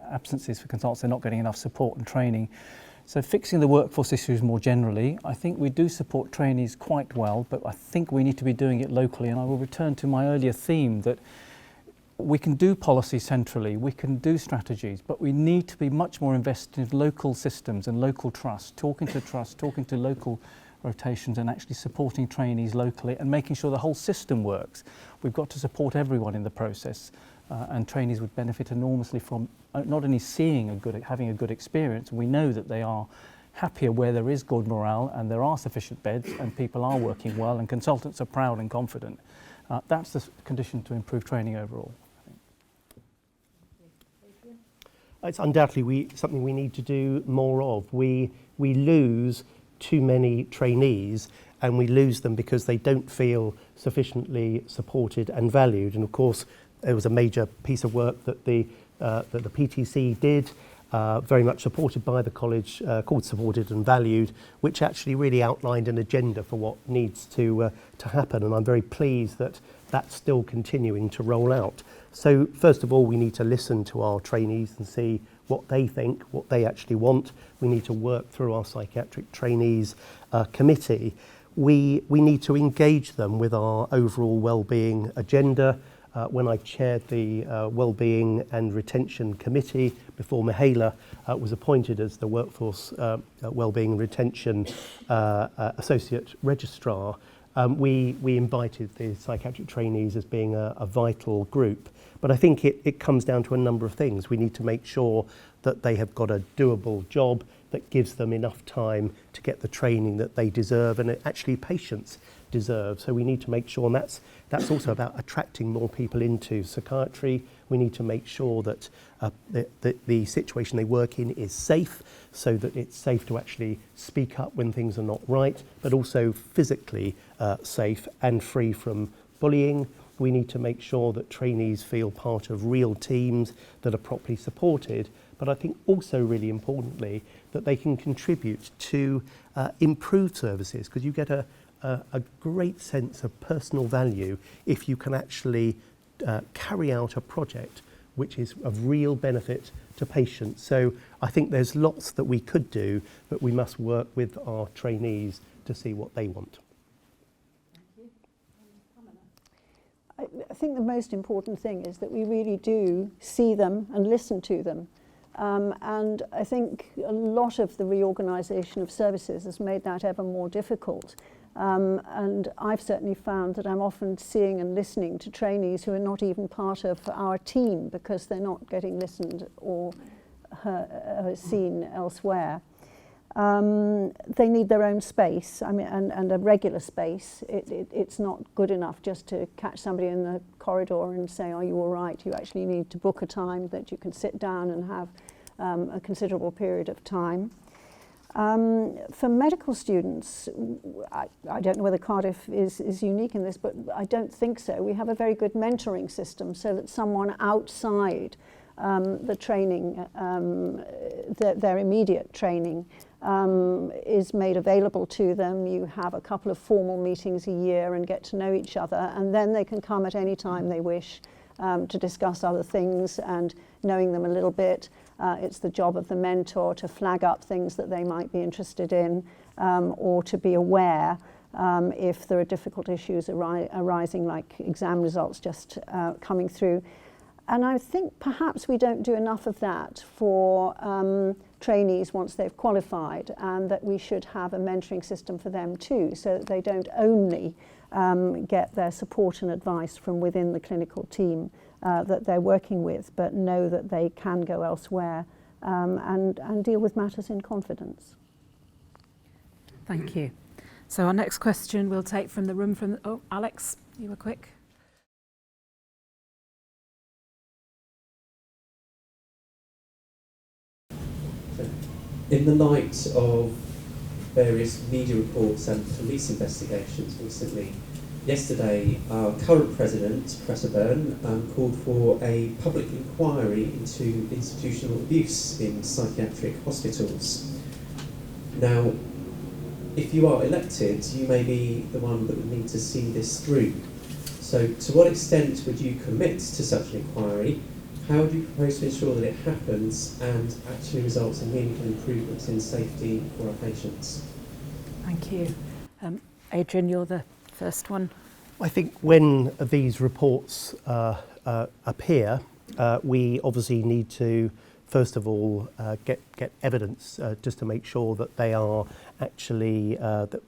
absences for consultants. They're not getting enough support and training. So fixing the workforce issues more generally, I think we do support trainees quite well, but I think we need to be doing it locally. And I will return to my earlier theme that we can do policy centrally, we can do strategies, but we need to be much more invested in local systems and local trust, talking to local rotations and actually supporting trainees locally and making sure the whole system works. We've got to support everyone in the process. And trainees would benefit enormously from not only having a good experience. We know that they are happier where there is good morale and there are sufficient beds and people are working well and consultants are proud and confident. That's the condition to improve training overall. It's undoubtedly something we need to do more of. We lose too many trainees, and we lose them because they don't feel sufficiently supported and valued. And of course, there was a major piece of work that the PTC did, very much supported by the college, called Supported and Valued, which actually really outlined an agenda for what needs to happen. And I'm very pleased that that's still continuing to roll out. So first of all, we need to listen to our trainees and see what they think, what they actually want. We need to work through our psychiatric trainees committee. We need to engage them with our overall wellbeing agenda. When I chaired the Wellbeing and Retention Committee before Mihaela was appointed as the Workforce Wellbeing and Retention Associate Registrar, we invited the psychiatric trainees as being a vital group, but I think it comes down to a number of things. We need to make sure that they have got a doable job that gives them enough time to get the training that they deserve and actually patients deserve. So we need to make sure, and that's also about attracting more people into psychiatry. We need to make sure that the situation they work in is safe, so that it's safe to actually speak up when things are not right, but also physically safe and free from bullying. We need to make sure that trainees feel part of real teams that are properly supported, but I think also really importantly that they can contribute to improved services, because you get a great sense of personal value if you can actually carry out a project which is of real benefit to patients. So I think there's lots that we could do, but we must work with our trainees to see what they want. I think the most important thing is that we really do see them and listen to them. And I think a lot of the reorganisation of services has made that ever more difficult. And I've certainly found that I'm often seeing and listening to trainees who are not even part of our team because they're not getting listened or seen elsewhere. They need their own space, I mean, and a regular space. It's not good enough just to catch somebody in the corridor and say, are you all right? You actually need to book a time that you can sit down and have a considerable period of time. For medical students, I don't know whether Cardiff is unique in this, but I don't think so. We have a very good mentoring system so that someone outside the training, their immediate training, is made available to them. You have a couple of formal meetings a year and get to know each other, and then they can come at any time they wish to discuss other things, and knowing them a little bit. It's the job of the mentor to flag up things that they might be interested in, or to be aware if there are difficult issues arising, like exam results just coming through. And I think perhaps we don't do enough of that for trainees once they've qualified, and that we should have a mentoring system for them too, so that they don't only get their support and advice from within the clinical team that they're working with, but know that they can go elsewhere and deal with matters in confidence. Thank you. So our next question we'll take from the room oh, Alex, you were quick. In the light of various media reports and police investigations recently, yesterday our current president, Professor Byrne, called for a public inquiry into institutional abuse in psychiatric hospitals. Now, if you are elected, you may be the one that would need to see this through. So to what extent would you commit to such an inquiry? How do you propose to ensure that it happens and actually results in meaningful improvements in safety for our patients? Thank you. Adrian, you're the first one. I think when these reports appear, we obviously need to, first of all, get evidence just to make sure that they are actually,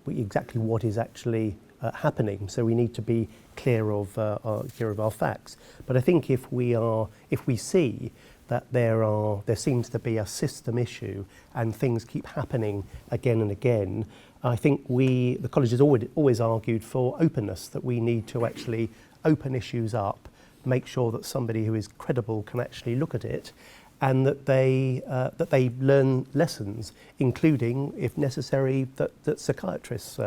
exactly what is actually happening. So we need to be clear of our facts. But I think if we see that there seems to be a system issue and things keep happening again and again, I think the college has always argued for openness, that we need to actually open issues up, make sure that somebody who is credible can actually look at it, and that they learn lessons, including, if necessary, that psychiatrists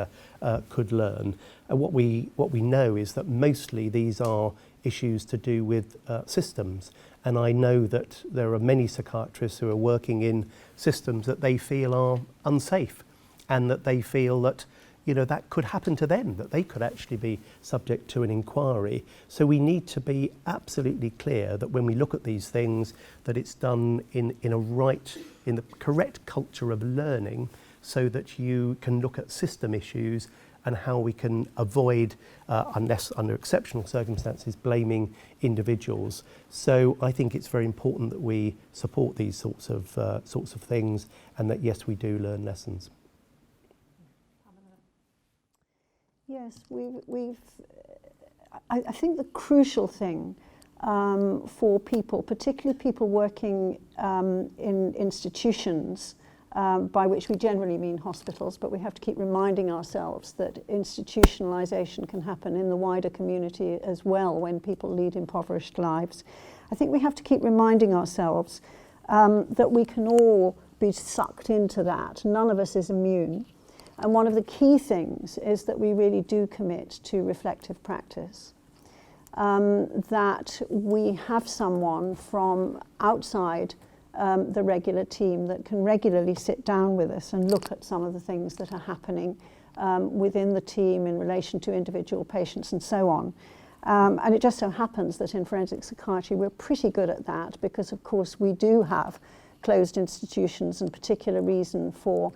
could learn. And what we know is that mostly these are issues to do with systems. And I know that there are many psychiatrists who are working in systems that they feel are unsafe, and that they feel that, you know, that could happen to them, that they could actually be subject to an inquiry. So we need to be absolutely clear that when we look at these things, that it's done in the correct culture of learning, so that you can look at system issues and how we can avoid, unless under exceptional circumstances, blaming individuals. So I think it's very important that we support these sorts of things, and that yes, we do learn lessons. Yes, I think the crucial thing for people, particularly people working in institutions, by which we generally mean hospitals, but we have to keep reminding ourselves that institutionalization can happen in the wider community as well when people lead impoverished lives. I think we have to keep reminding ourselves that we can all be sucked into that. None of us is immune. And one of the key things is that we really do commit to reflective practice. That we have someone from outside the regular team that can regularly sit down with us and look at some of the things that are happening within the team in relation to individual patients and so on. And it just so happens that in forensic psychiatry we're pretty good at that because of course we do have closed institutions and particular reason for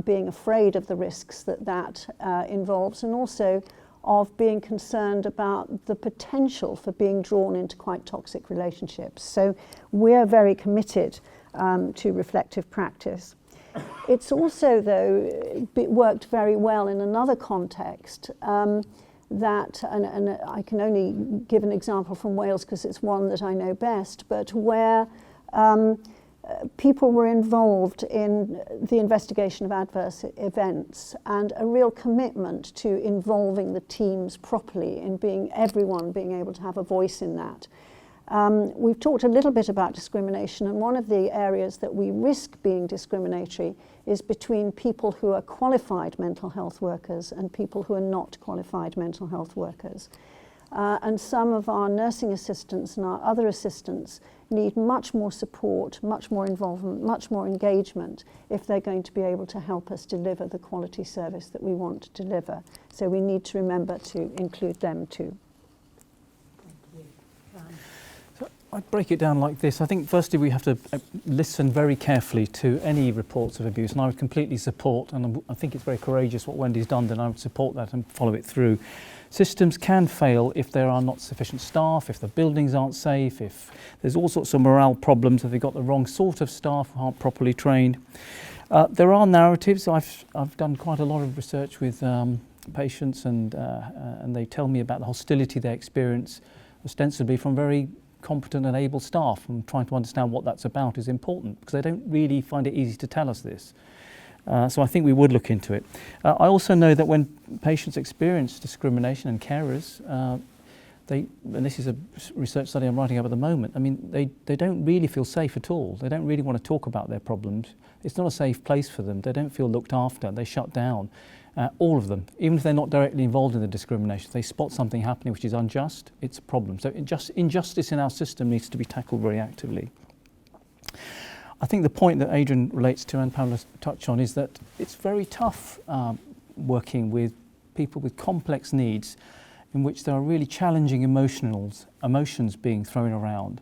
being afraid of the risks that involves, and also of being concerned about the potential for being drawn into quite toxic relationships. So we're very committed to reflective practice. It's also, though, worked very well in another context that, and I can only give an example from Wales because it's one that I know best, but where people were involved in the investigation of adverse events and a real commitment to involving the teams properly in everyone being able to have a voice in that. We've talked a little bit about discrimination, and one of the areas that we risk being discriminatory is between people who are qualified mental health workers and people who are not qualified mental health workers. And some of our nursing assistants and our other assistants need much more support, much more involvement, much more engagement if they're going to be able to help us deliver the quality service that we want to deliver. So we need to remember to include them too. So I'd break it down like this. I think firstly we have to listen very carefully to any reports of abuse, and I would completely support, and I think it's very courageous what Wendy's done, then I would support that and follow it through. Systems can fail if there are not sufficient staff, if the buildings aren't safe, if there's all sorts of morale problems, if they've got the wrong sort of staff who aren't properly trained. There are narratives. I've done quite a lot of research with patients and they tell me about the hostility they experience ostensibly from very competent and able staff, and trying to understand what that's about is important because they don't really find it easy to tell us this. So I think we would look into it. I also know that when patients experience discrimination, and carers, and this is a research study I'm writing up at the moment, I mean, they don't really feel safe at all. They don't really want to talk about their problems. It's not a safe place for them. They don't feel looked after. They shut down. All of them, even if they're not directly involved in the discrimination, if they spot something happening which is unjust, it's a problem. So injustice in our system needs to be tackled very actively. I think the point that Adrian relates to and Pamela touched on is that it's very tough working with people with complex needs in which there are really challenging emotions being thrown around.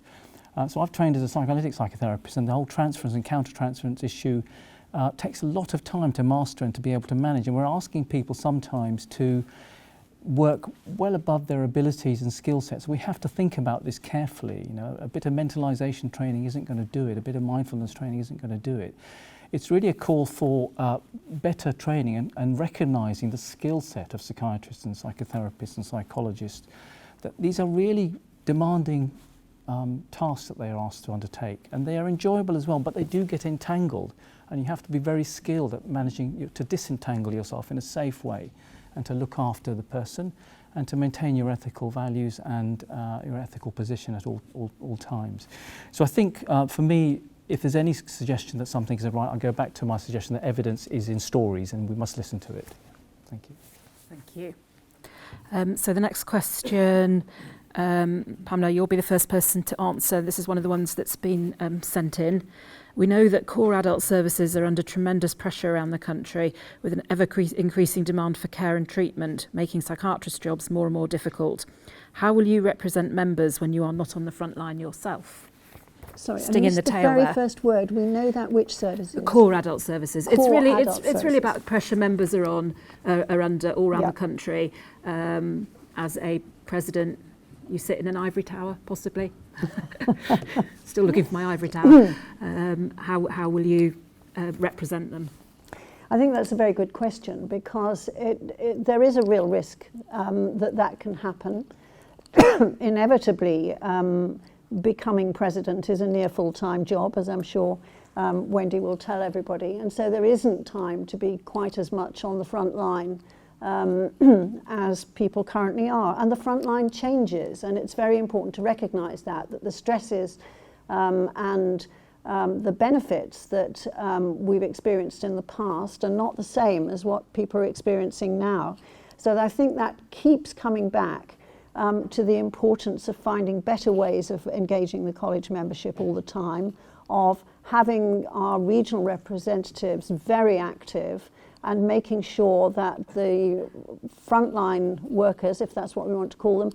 So I've trained as a psychoanalytic psychotherapist, and the whole transference and counter-transference issue takes a lot of time to master and to be able to manage. And we're asking people sometimes to work well above their abilities and skill sets. We have to think about this carefully. You know, a bit of mentalization training isn't going to do it. A bit of mindfulness training isn't going to do it. It's really a call for better training and recognizing the skill set of psychiatrists and psychotherapists and psychologists, that these are really demanding tasks that they are asked to undertake, and they are enjoyable as well, but they do get entangled, and you have to be very skilled at managing to disentangle yourself in a safe way and to look after the person and to maintain your ethical values and your ethical position at all times. So I think for me, if there's any suggestion that something isn't right, I'll go back to my suggestion that evidence is in stories and we must listen to it. Thank you. Thank you. So the next question, Pamela, you'll be the first person to answer. This is one of the ones that's been sent in. We know that core adult services are under tremendous pressure around the country, with an ever-increasing demand for care and treatment, making psychiatrist jobs more and more difficult. How will you represent members when you are not on the front line yourself? Sorry, Sting in the tail very there. first word. We know that which services? Core adult services. Core It's really about the pressure members are under all around the country. As a president, you sit in an ivory tower, possibly. Still looking for my ivory tower. How will you represent them? I think that's a very good question, because there is a real risk that can happen. Inevitably, becoming president is a near full-time job, as I'm sure Wendy will tell everybody, and so there isn't time to be quite as much on the front line as people currently are. And the front line changes, and it's very important to recognise that the stresses and the benefits that we've experienced in the past are not the same as what people are experiencing now. So I think that keeps coming back to the importance of finding better ways of engaging the college membership all the time, of having our regional representatives very active and making sure that the frontline workers, if that's what we want to call them,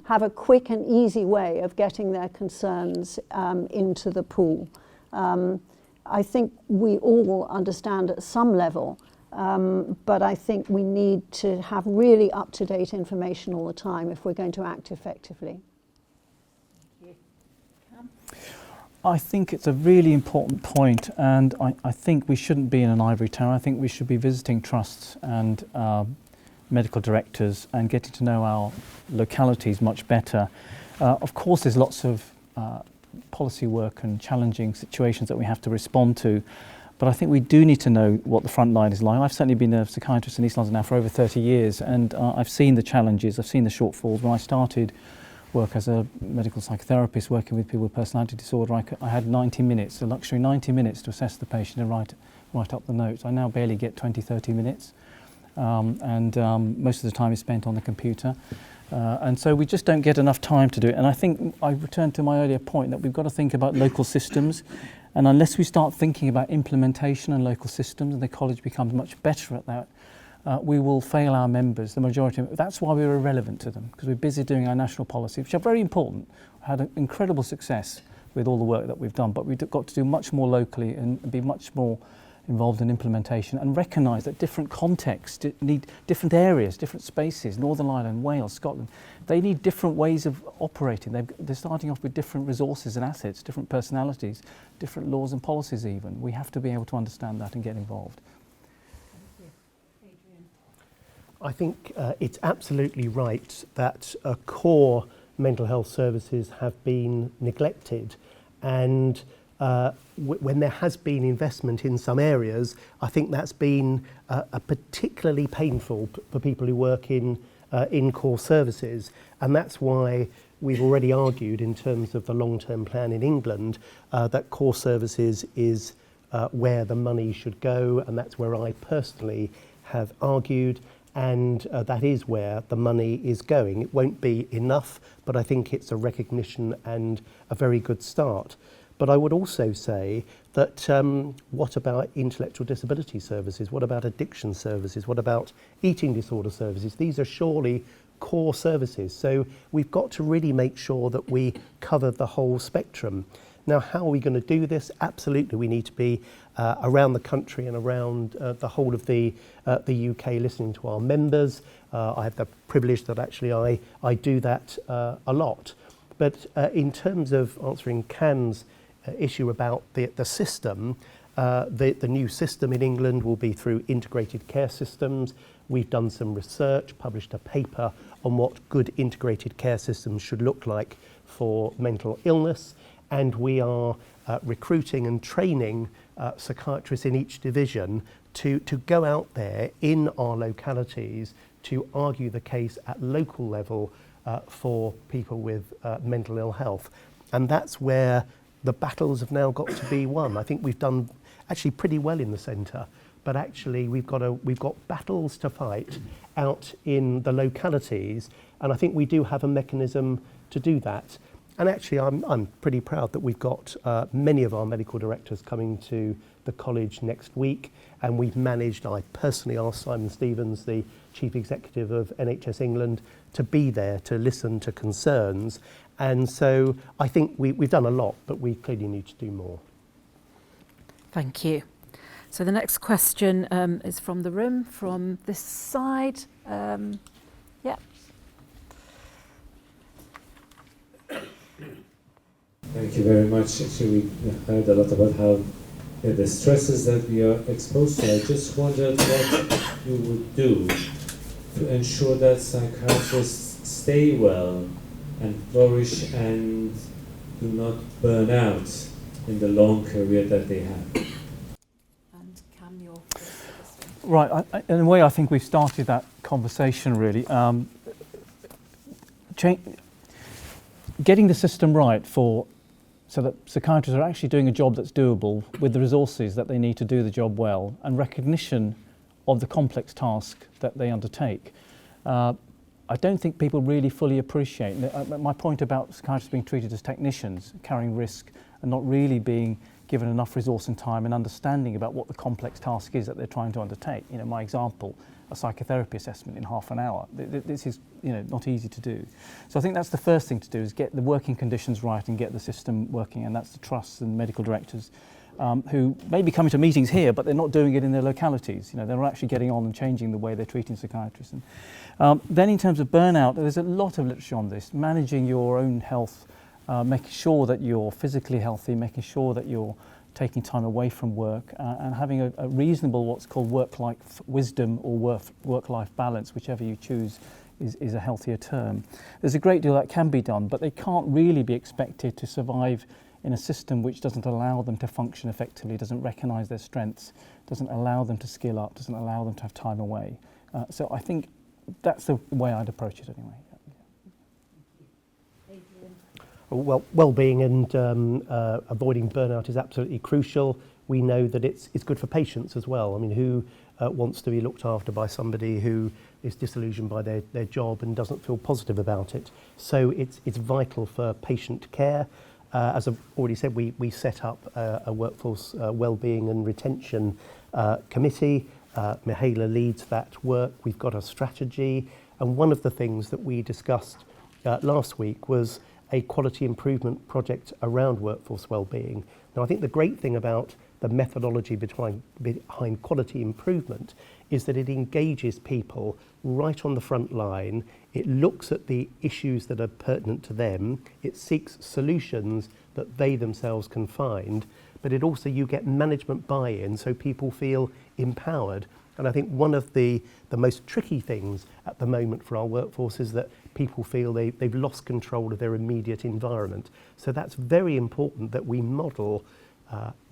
have a quick and easy way of getting their concerns into the pool. I think we all understand at some level, but I think we need to have really up-to-date information all the time if we're going to act effectively. I think it's a really important point, and I think we shouldn't be in an ivory tower. I think we should be visiting trusts and medical directors and getting to know our localities much better. Of course, there's lots of policy work and challenging situations that we have to respond to, but I think we do need to know what the front line is like. I've certainly been a psychiatrist in East London now for over 30 years, and I've seen the challenges, I've seen the shortfalls. When I started work as a medical psychotherapist working with people with personality disorder, I had 90 minutes, the luxury 90 minutes to assess the patient and write up the notes. I now barely get 20, 30 minutes, and most of the time is spent on the computer. And so we just don't get enough time to do it. And I think I return to my earlier point that we've got to think about local systems, and unless we start thinking about implementation and local systems, and the college becomes much better at that, we will fail our members, the majority. That's why we're irrelevant to them, because we're busy doing our national policy, which are very important. We had an incredible success with all the work that we've done, but we've got to do much more locally and be much more involved in implementation, and recognise that different contexts need different areas, different spaces. Northern Ireland, Wales, Scotland, they need different ways of operating. They're starting off with different resources and assets, different personalities, different laws and policies even. We have to be able to understand that and get involved. I think it's absolutely right that core mental health services have been neglected, and when there has been investment in some areas, I think that's been particularly painful for people who work in core services, and that's why we've already argued in terms of the long-term plan in England that core services is where the money should go, and that's where I personally have argued. And that is where the money is going. It won't be enough, but I think it's a recognition and a very good start. But I would also say that what about intellectual disability services? What about addiction services? What about eating disorder services? These are surely core services. So we've got to really make sure that we cover the whole spectrum. Now, how are we going to do this? Absolutely, we need to be around the country and around the whole of the UK, listening to our members. I have the privilege that actually I do that a lot. But in terms of answering Cam's issue about the system, the new system in England will be through integrated care systems. We've done some research, published a paper on what good integrated care systems should look like for mental illness. And we are recruiting and training psychiatrists in each division to go out there in our localities to argue the case at local level for people with mental ill health. And that's where the battles have now got to be won. I think we've done actually pretty well in the centre, but actually we've got battles to fight out in the localities, and I think we do have a mechanism to do that. And actually, I'm pretty proud that we've got many of our medical directors coming to the college next week, and we've managed, I personally asked Simon Stevens, the Chief Executive of NHS England, to be there to listen to concerns. And so I think we've done a lot, but we clearly need to do more. Thank you. So the next question is from the room, from this side. Yeah. Thank you very much. Actually, we heard a lot about how the stresses that we are exposed to. I just wondered what you would do to ensure that psychiatrists stay well and flourish and do not burn out in the long career that they have. And Cam, your Right, in a way I think we've started that conversation really. Getting the system right so that psychiatrists are actually doing a job that's doable with the resources that they need to do the job well, and recognition of the complex task that they undertake. I don't think people really fully appreciate my point about psychiatrists being treated as technicians, carrying risk and not really being given enough resource and time and understanding about what the complex task is that they're trying to undertake. You know, my example, a psychotherapy assessment in half an hour. This is, you know, not easy to do. So I think that's the first thing to do, is get the working conditions right and get the system working, and that's the trusts and medical directors who may be coming to meetings here, but they're not doing it in their localities. You know, they're not actually getting on and changing the way they're treating psychiatrists. And, then in terms of burnout, there's a lot of literature on this, managing your own health, making sure that you're physically healthy, making sure that you're taking time away from work, and having a reasonable, what's called work-life wisdom or work-life balance, whichever you choose is a healthier term. There's a great deal that can be done, but they can't really be expected to survive in a system which doesn't allow them to function effectively, doesn't recognise their strengths, doesn't allow them to skill up, doesn't allow them to have time away. So I think that's the way I'd approach it anyway. Well, well-being and avoiding burnout is absolutely crucial. We know that it's good for patients as well. I mean, who wants to be looked after by somebody who is disillusioned by their job and doesn't feel positive about it? So it's vital for patient care. As I've already said, we set up a workforce well-being and retention committee. Mihaela leads that work. We've got a strategy, and one of the things that we discussed last week was a quality improvement project around workforce well-being. Now, I think the great thing about the methodology behind quality improvement is that it engages people right on the front line. It looks at the issues that are pertinent to them. It seeks solutions that they themselves can find, but it also, you get management buy-in, so people feel empowered. And I think one of the most tricky things at the moment for our workforce is that people feel they've lost control of their immediate environment. So that's very important that we model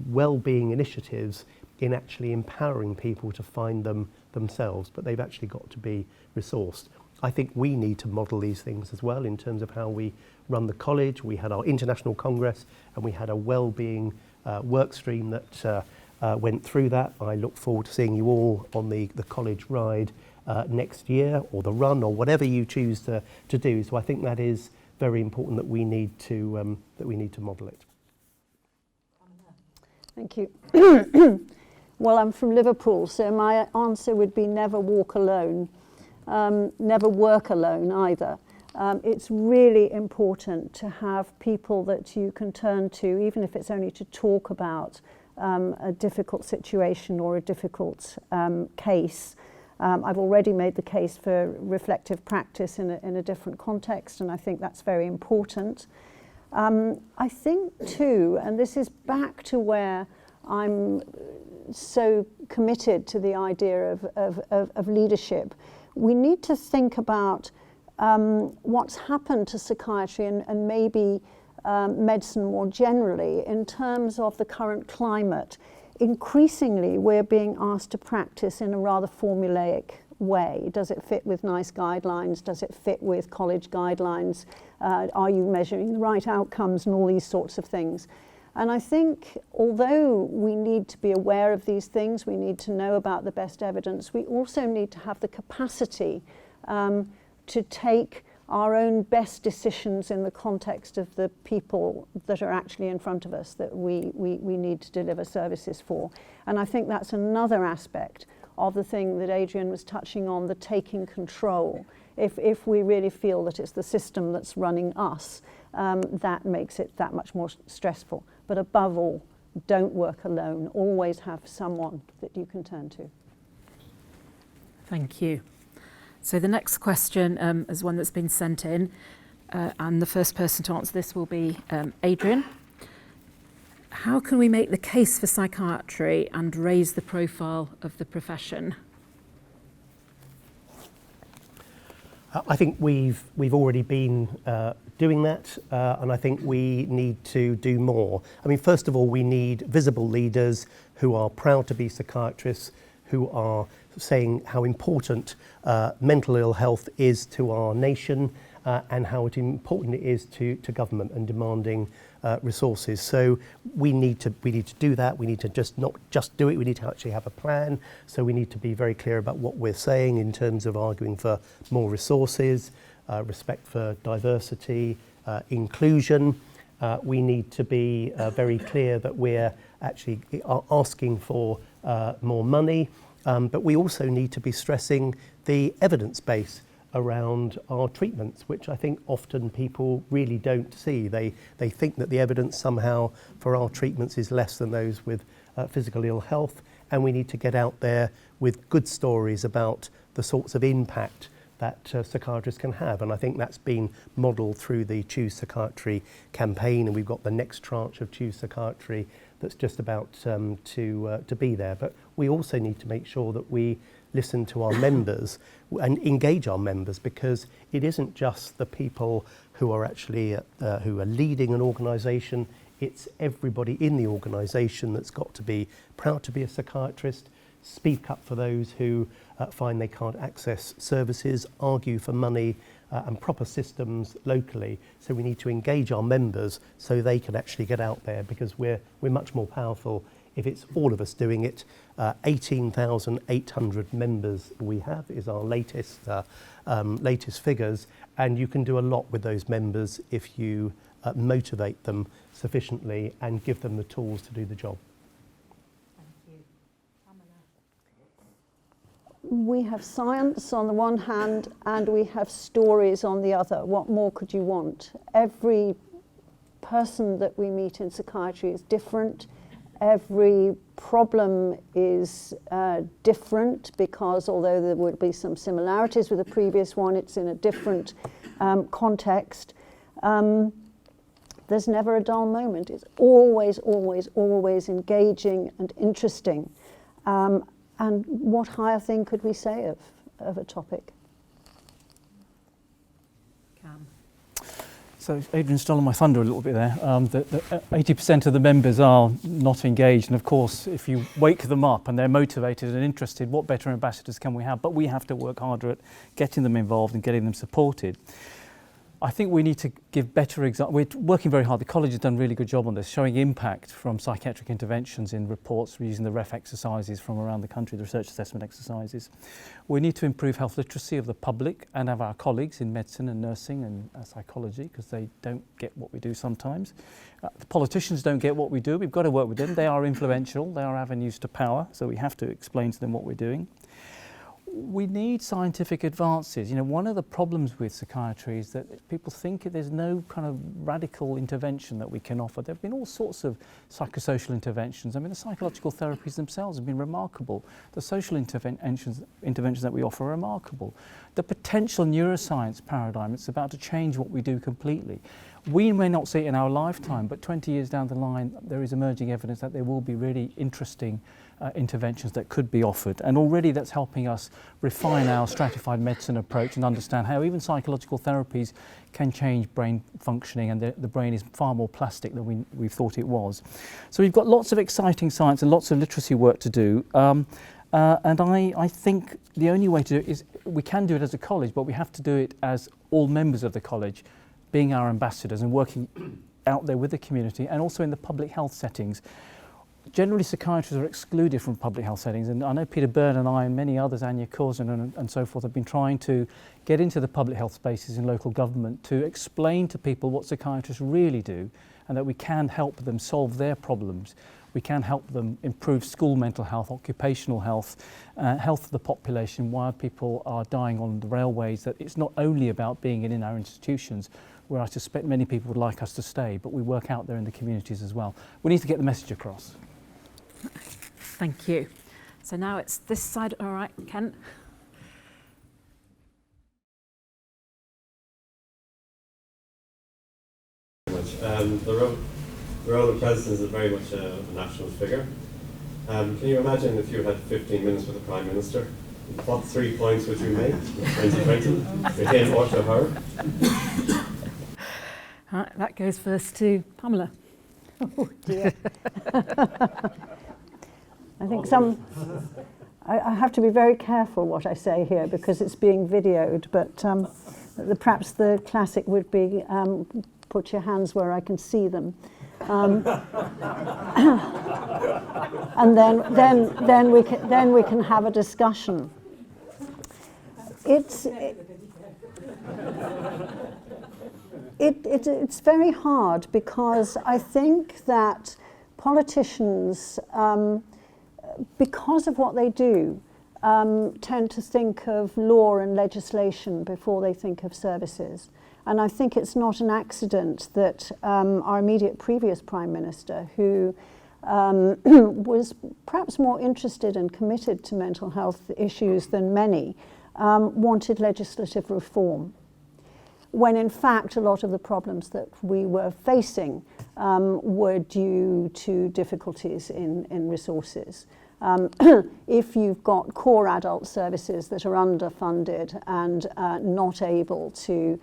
well-being initiatives in actually empowering people to find them themselves, but they've actually got to be resourced. I think we need to model these things as well in terms of how we run the college. We had our International Congress and we had a well-being work stream that went through that. I look forward to seeing you all on the college ride next year, or the run, or whatever you choose to do. So I think that is very important that we need to model it. Thank you. Well, I'm from Liverpool, so my answer would be never walk alone, never work alone either. It's really important to have people that you can turn to, even if it's only to talk about a difficult situation or a difficult case. I've already made the case for reflective practice in a different context, and I think that's very important. I think too, and this is back to where I'm so committed to the idea of leadership, we need to think about what's happened to psychiatry and maybe medicine more generally in terms of the current climate. Increasingly, we're being asked to practice in a rather formulaic way. Does it fit with NICE guidelines? Does it fit with college guidelines? Are you measuring the right outcomes and all these sorts of things? And I think although we need to be aware of these things, we need to know about the best evidence, we also need to have the capacity to take our own best decisions in the context of the people that are actually in front of us that we need to deliver services for. And I think that's another aspect of the thing that Adrian was touching on, the taking control. If we really feel that it's the system that's running us, that makes it that much more stressful. But above all, don't work alone. Always have someone that you can turn to. Thank you. So the next question is one that's been sent in, and the first person to answer this will be Adrian. how can we make the case for psychiatry and raise the profile of the profession? I think we've already been doing that, and I think we need to do more. I mean, first of all, we need visible leaders who are proud to be psychiatrists, who are saying how important mental ill health is to our nation, and how important it is to government and demanding resources. So we need to do that. We need to not just do it. We need to actually have a plan. So we need to be very clear about what we're saying in terms of arguing for more resources, respect for diversity, inclusion. We need to be very clear that we're actually asking for more money, but we also need to be stressing the evidence base around our treatments, which I think often people really don't see. They think that the evidence somehow for our treatments is less than those with physical ill health, and we need to get out there with good stories about the sorts of impact that psychiatrists can have, and I think that's been modelled through the Choose Psychiatry campaign, and we've got the next tranche of Choose Psychiatry that's just about to be there. But we also need to make sure that we listen to our members and engage our members, because it isn't just the people who are actually who are leading an organisation, it's everybody in the organisation that's got to be proud to be a psychiatrist, speak up for those who find they can't access services, argue for money and proper systems locally. So we need to engage our members so they can actually get out there, because we're much more powerful if it's all of us doing it. 18,800 members we have is our latest figures, and you can do a lot with those members if you motivate them sufficiently and give them the tools to do the job. We have science on the one hand and we have stories on the other. What more could you want? Every person that we meet in psychiatry is different. Every problem is different, because although there would be some similarities with the previous one, it's in a different context. There's never a dull moment. It's always, always, always engaging and interesting. And what higher thing could we say of a topic? So Adrian stole my thunder a little bit there. 80% of the members are not engaged, and of course if you wake them up and they're motivated and interested, what better ambassadors can we have? But we have to work harder at getting them involved and getting them supported. I think we need to give better examples. We're working very hard. The college has done a really good job on this, showing impact from psychiatric interventions in reports. We're using the REF exercises from around the country, the research assessment exercises. We need to improve health literacy of the public and of our colleagues in medicine and nursing and psychology, because they don't get what we do sometimes. The politicians don't get what we do. We've got to work with them. They are influential. They are avenues to power, so we have to explain to them what we're doing. We need scientific advances. You know, one of the problems with psychiatry is that people think there's no kind of radical intervention that we can offer. There have been all sorts of psychosocial interventions. I mean, the psychological therapies themselves have been remarkable. The social interventions that we offer are remarkable. The potential neuroscience paradigm, it's about to change what we do completely. We may not see it in our lifetime, but 20 years down the line, there is emerging evidence that there will be really interesting interventions that could be offered, and already that's helping us refine our stratified medicine approach and understand how even psychological therapies can change brain functioning, and the brain is far more plastic than we thought it was. So we've got lots of exciting science and lots of literacy work to do, and I think the only way to do it is we can do it as a college, but we have to do it as all members of the college being our ambassadors and working out there with the community, and also in the public health settings. Generally, psychiatrists are excluded from public health settings, and I know Peter Byrne and I and many others, Anya Corzin and so forth, have been trying to get into the public health spaces in local government to explain to people what psychiatrists really do, and that we can help them solve their problems. We can help them improve school mental health, occupational health, health of the population, while people are dying on the railways. That it's not only about being in our institutions, where I suspect many people would like us to stay, but we work out there in the communities as well. We need to get the message across. Thank you. So now it's this side. All right, Ken. The we're all the president is very much a national figure. Can you imagine if you had 15 minutes with the Prime Minister? What 3 points would you make in 2020 to him or to her? That goes first to Pamela. Oh dear. I think I have to be very careful what I say here because it's being videoed, but perhaps the classic would be put your hands where I can see them. And then we can have a discussion. It's very hard because I think that politicians, because of what they do, tend to think of law and legislation before they think of services. And I think it's not an accident that our immediate previous Prime Minister, who was perhaps more interested and committed to mental health issues than many, wanted legislative reform, when in fact a lot of the problems that we were facing were due to difficulties in resources. If you've got core adult services that are underfunded and not able to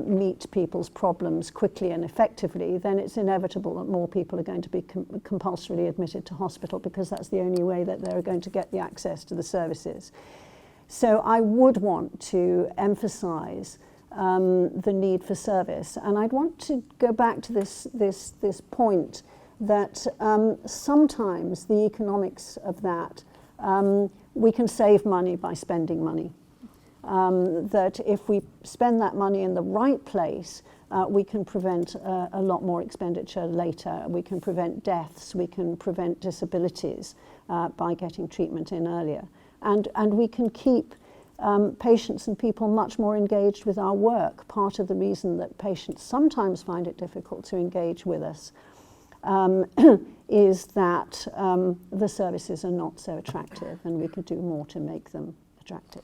meet people's problems quickly and effectively, then it's inevitable that more people are going to be compulsorily admitted to hospital because that's the only way that they're going to get the access to the services. So I would want to emphasize the need for service, and I'd want to go back to this point that sometimes the economics of that, we can save money by spending money. That if we spend that money in the right place, we can prevent a lot more expenditure later. We can prevent deaths, we can prevent disabilities by getting treatment in earlier. And we can keep patients and people much more engaged with our work. Part of the reason that patients sometimes find it difficult to engage with us is that the services are not so attractive, and we can do more to make them attractive.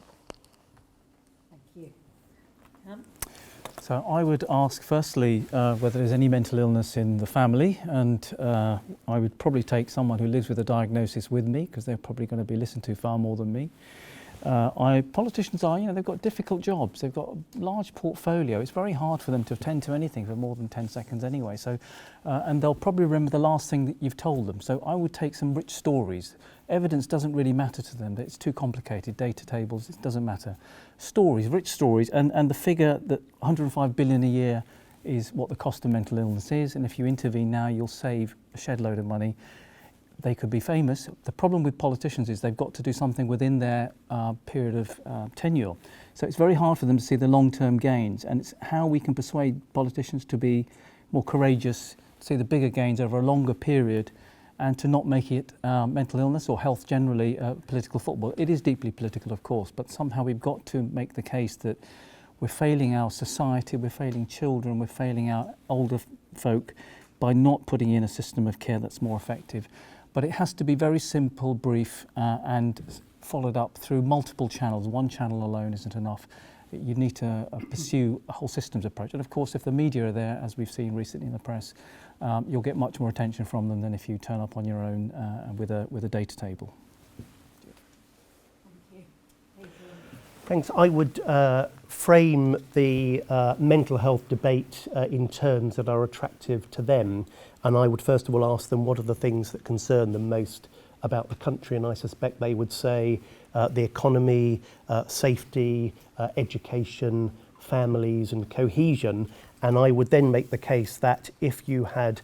So I would ask firstly whether there's any mental illness in the family, and I would probably take someone who lives with a diagnosis with me, because they're probably going to be listened to far more than me. Politicians are, they've got difficult jobs, they've got a large portfolio. It's very hard for them to attend to anything for more than 10 seconds anyway. So, and they'll probably remember the last thing that you've told them. So I would take some rich stories. Evidence doesn't really matter to them. It's too complicated. Data tables, it doesn't matter. Stories, rich stories, and the figure that 105 billion a year is what the cost of mental illness is. And if you intervene now, you'll save a shed load of money. They could be famous. The problem with politicians is they've got to do something within their period of tenure. So it's very hard for them to see the long-term gains, and it's how we can persuade politicians to be more courageous, see the bigger gains over a longer period, and to not make it mental illness or health generally political football. It is deeply political, of course, but somehow we've got to make the case that we're failing our society, we're failing children, we're failing our older folk by not putting in a system of care that's more effective. But it has to be very simple, brief, and followed up through multiple channels. One channel alone isn't enough. You need to pursue a whole systems approach. And of course, if the media are there, as we've seen recently in the press, you'll get much more attention from them than if you turn up on your own with a data table. Thanks. I would frame the mental health debate in terms that are attractive to them. And I would first of all ask them what are the things that concern them most about the country. And I suspect they would say the economy, safety, education, families and cohesion. And I would then make the case that if you had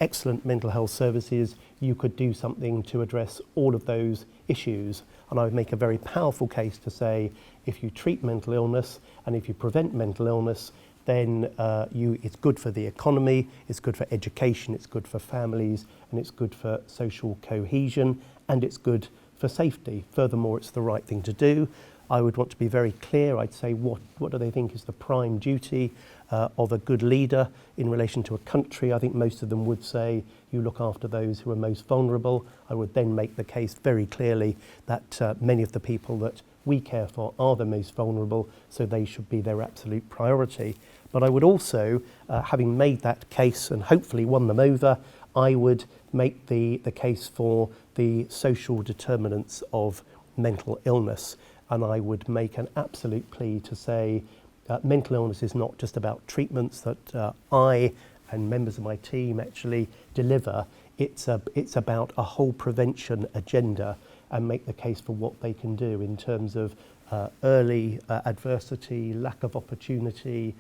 excellent mental health services, you could do something to address all of those issues. And I would make a very powerful case to say if you treat mental illness and if you prevent mental illness, then it's good for the economy, it's good for education, it's good for families, and it's good for social cohesion, and it's good for safety. Furthermore, it's the right thing to do. I would want to be very clear. I'd say what do they think is the prime duty of a good leader in relation to a country. I think most of them would say you look after those who are most vulnerable. I would then make the case very clearly that many of the people that we care for are the most vulnerable, so they should be their absolute priority. But I would also, having made that case and hopefully won them over, I would make the case for the social determinants of mental illness. And I would make an absolute plea to say mental illness is not just about treatments that I and members of my team actually deliver. It's about a whole prevention agenda, and make the case for what they can do in terms of early adversity, lack of opportunity,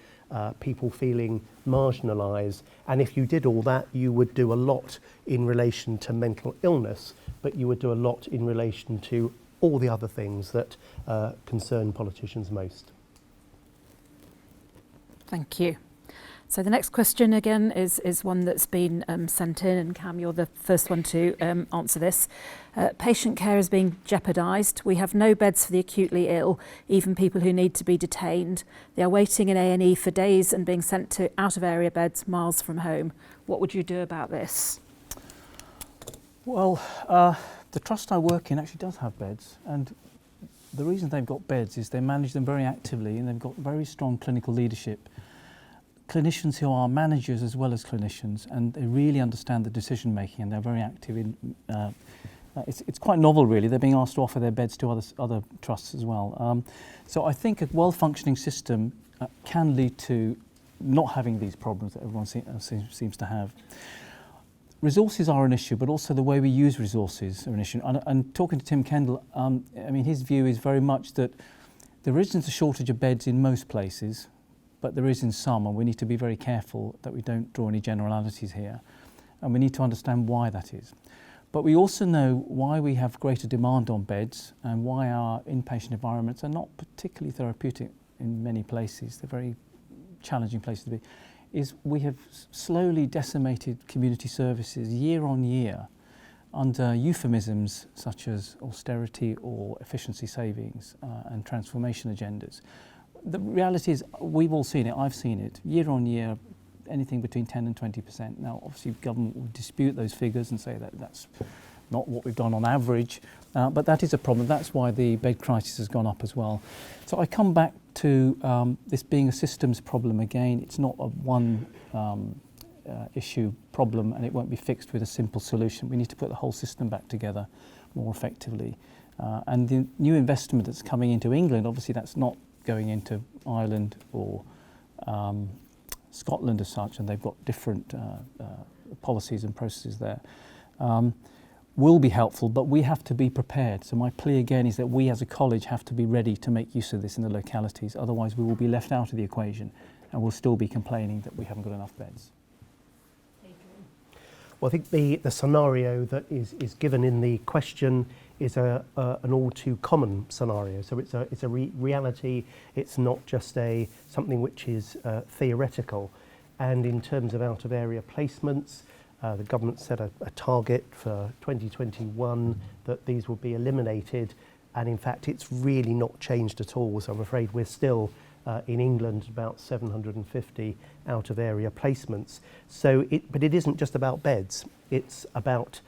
people feeling marginalised. And if you did all that, you would do a lot in relation to mental illness, but you would do a lot in relation to all the other things that concern politicians most. Thank you. So the next question again is one that's been sent in, and Cam, you're the first one to answer this. Patient care is being jeopardised. We have no beds for the acutely ill, even people who need to be detained. They are waiting in A&E for days and being sent to out-of-area beds miles from home. What would you do about this? Well, the trust I work in actually does have beds, and the reason they've got beds is they manage them very actively, and they've got very strong clinical leadership. Clinicians who are managers as well as clinicians, and they really understand the decision making, and they're very active in. It's quite novel, really. They're being asked to offer their beds to other trusts as well. So I think a well-functioning system can lead to not having these problems that everyone seems to have. Resources are an issue, but also the way we use resources are an issue. And talking to Tim Kendall, I mean, his view is very much that there isn't a shortage of beds in most places, but there is in some, and we need to be very careful that we don't draw any generalities here. And we need to understand why that is. But we also know why we have greater demand on beds and why our inpatient environments are not particularly therapeutic in many places. They're very challenging places to be. Is we have slowly decimated community services year on year under euphemisms such as austerity or efficiency savings and transformation agendas. The reality is, we've all seen it, I've seen it, year on year, anything between 10 and 20%. Now, obviously, government will dispute those figures and say that that's not what we've done on average, but that is a problem. That's why the bed crisis has gone up as well. So I come back to this being a systems problem again. It's not a one issue problem, and it won't be fixed with a simple solution. We need to put the whole system back together more effectively. And the new investment that's coming into England, obviously that's not going into Ireland or Scotland as such, and they've got different policies and processes there, will be helpful, but we have to be prepared. So my plea again is that we as a college have to be ready to make use of this in the localities, otherwise we will be left out of the equation and we'll still be complaining that we haven't got enough beds. Well, I think the scenario that is given in the question is an all too common scenario. So it's a reality. It's not just something which is theoretical. And in terms of out of area placements, the government set a target for 2021 that these will be eliminated. And in fact, it's really not changed at all. So I'm afraid we're still in England about 750 out of area placements. So but it isn't just about beds. It's about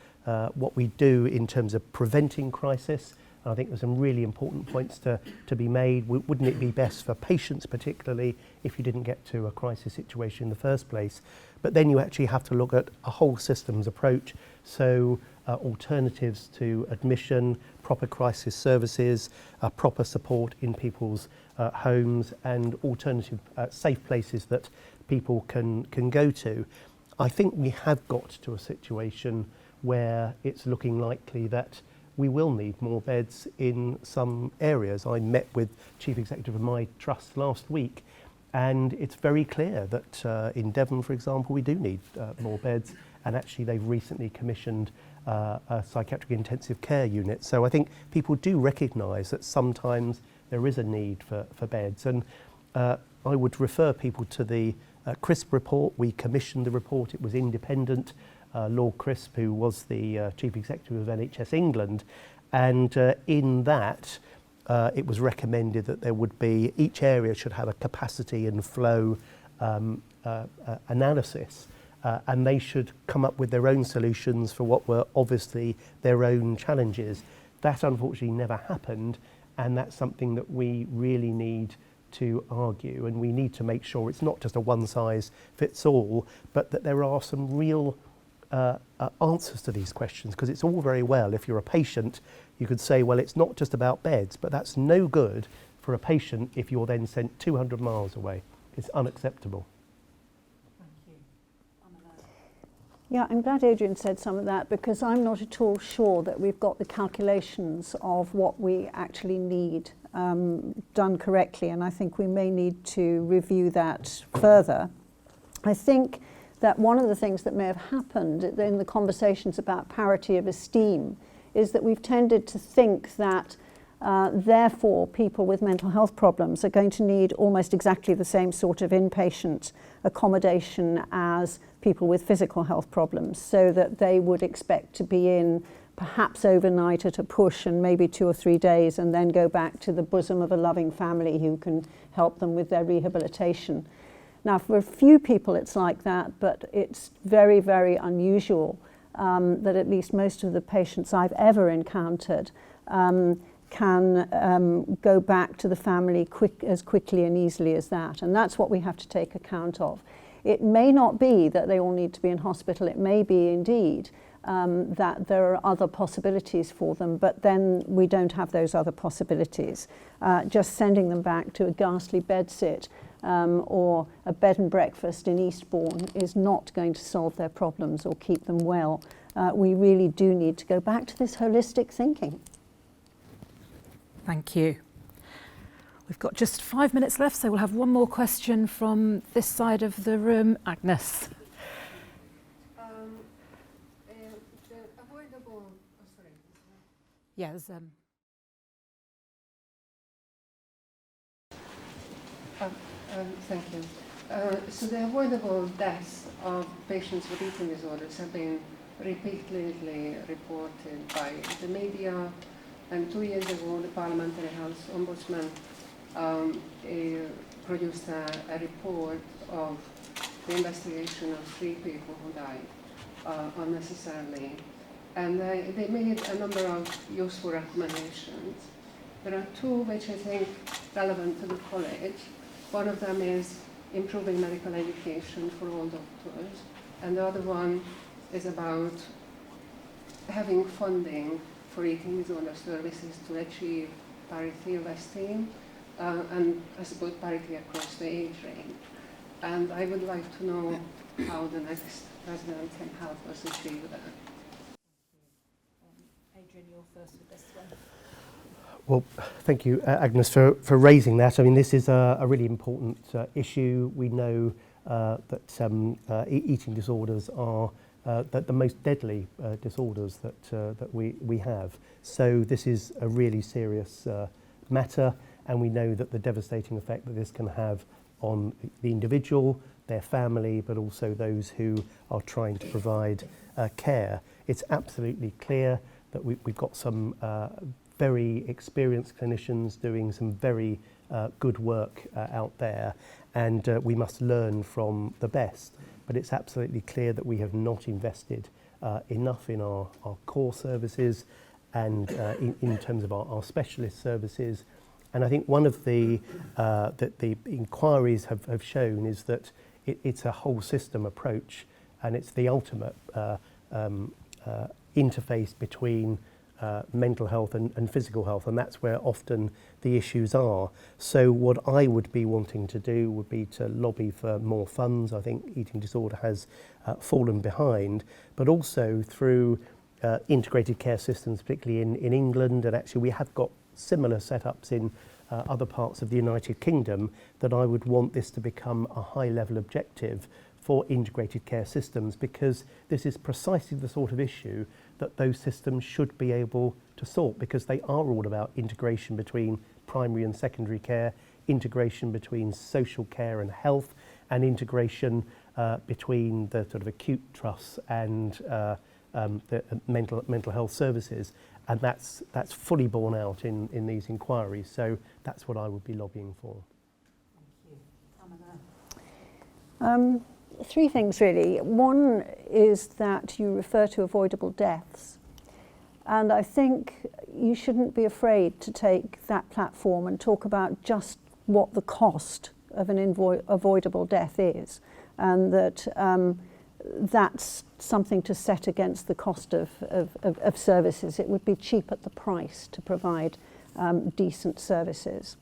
what we do in terms of preventing crisis. And I think there's some really important points to be made. Wouldn't it be best for patients particularly if you didn't get to a crisis situation in the first place? But then you actually have to look at a whole systems approach. So alternatives to admission, proper crisis services, proper support in people's homes, and alternative safe places that people can go to. I think we have got to a situation where it's looking likely that we will need more beds in some areas. I met with Chief Executive of my trust last week, and it's very clear that in Devon, for example, we do need more beds, and actually they've recently commissioned a psychiatric intensive care unit. So I think people do recognise that sometimes there is a need for beds, and I would refer people to the CRISP report. We commissioned the report. It was independent. Lord Crisp, who was the Chief Executive of NHS England, and in that it was recommended that there would be, each area should have a capacity and flow analysis, and they should come up with their own solutions for what were obviously their own challenges. That unfortunately never happened, and that's something that we really need to argue, and we need to make sure it's not just a one-size-fits-all, but that there are some real answers to these questions, because it's all very well if you're a patient, you could say, well, it's not just about beds, but that's no good for a patient if you're then sent 200 miles away. It's unacceptable. Yeah, I'm glad Adrian said some of that, because I'm not at all sure that we've got the calculations of what we actually need done correctly, and I think we may need to review that further. I think that one of the things that may have happened in the conversations about parity of esteem is that we've tended to think that therefore people with mental health problems are going to need almost exactly the same sort of inpatient accommodation as people with physical health problems, so that they would expect to be in perhaps overnight at a push and maybe 2 or 3 days, and then go back to the bosom of a loving family who can help them with their rehabilitation. Now, for a few people it's like that, but it's very, very unusual that at least most of the patients I've ever encountered can go back to the family as quickly and easily as that. And that's what we have to take account of. It may not be that they all need to be in hospital. It may be indeed that there are other possibilities for them, but then we don't have those other possibilities. Just sending them back to a ghastly bedsit or a bed and breakfast in Eastbourne is not going to solve their problems or keep them well. We really do need to go back to this holistic thinking. Thank you. We've got just 5 minutes left, so we'll have one more question from this side of the room. Agnes. The avoidable, Yeah, there's, thank you. So the avoidable deaths of patients with eating disorders have been repeatedly reported by the media, and 2 years ago the Parliamentary Health Ombudsman produced a report of the investigation of 3 people who died unnecessarily. And they made a number of useful recommendations. There are 2 which I think relevant to the college. One of them is improving medical education for all doctors, and the other one is about having funding for eating disorder services to achieve parity of esteem, and I suppose parity across the age range. And I would like to know how the next president can help us achieve that. Adrian, you're first with this one. Well, thank you, Agnes, for raising that. I mean, this is a really important issue. We know that eating disorders are the most deadly disorders that we have. So this is a really serious matter, and we know that the devastating effect that this can have on the individual, their family, but also those who are trying to provide care. It's absolutely clear that we've got some very experienced clinicians doing some very good work out there, and we must learn from the best. But it's absolutely clear that we have not invested enough in our core services and in terms of our specialist services. And I think one of the inquiries have shown is that it's a whole system approach, and it's the ultimate interface between mental health and physical health, and that's where often the issues are. So what I would be wanting to do would be to lobby for more funds. I think eating disorder has fallen behind, but also through integrated care systems, particularly in England, and actually we have got similar setups in other parts of the United Kingdom, that I would want this to become a high-level objective for integrated care systems, because this is precisely the sort of issue that those systems should be able to sort, because they are all about integration between primary and secondary care, integration between social care and health, and integration between the sort of acute trusts and the mental health services. And that's fully borne out in these inquiries. So that's what I would be lobbying for. Thank you. 3 things really. One is that you refer to avoidable deaths. And I think you shouldn't be afraid to take that platform and talk about just what the cost of an avoidable death is, and that that's something to set against the cost of services. It would be cheap at the price to provide decent services.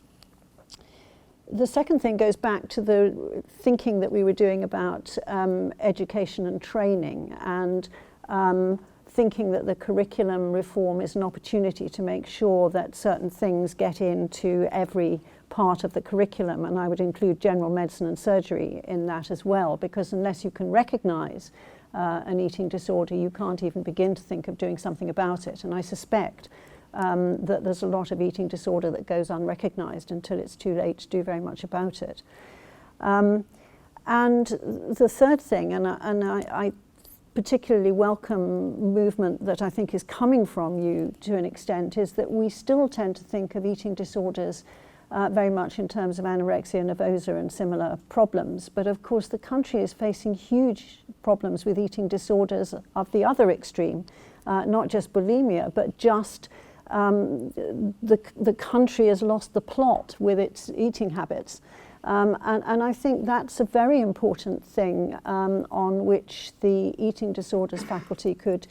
The second thing goes back to the thinking that we were doing about education and training, and thinking that the curriculum reform is an opportunity to make sure that certain things get into every part of the curriculum, and I would include general medicine and surgery in that as well, because unless you can recognise an eating disorder, you can't even begin to think of doing something about it. And I suspect that there's a lot of eating disorder that goes unrecognised until it's too late to do very much about it. And the third thing, and I particularly welcome movement that I think is coming from you to an extent, is that we still tend to think of eating disorders very much in terms of anorexia nervosa and similar problems. But of course the country is facing huge problems with eating disorders of the other extreme, not just bulimia, but just the country has lost the plot with its eating habits. And I think that's a very important thing on which the eating disorders faculty could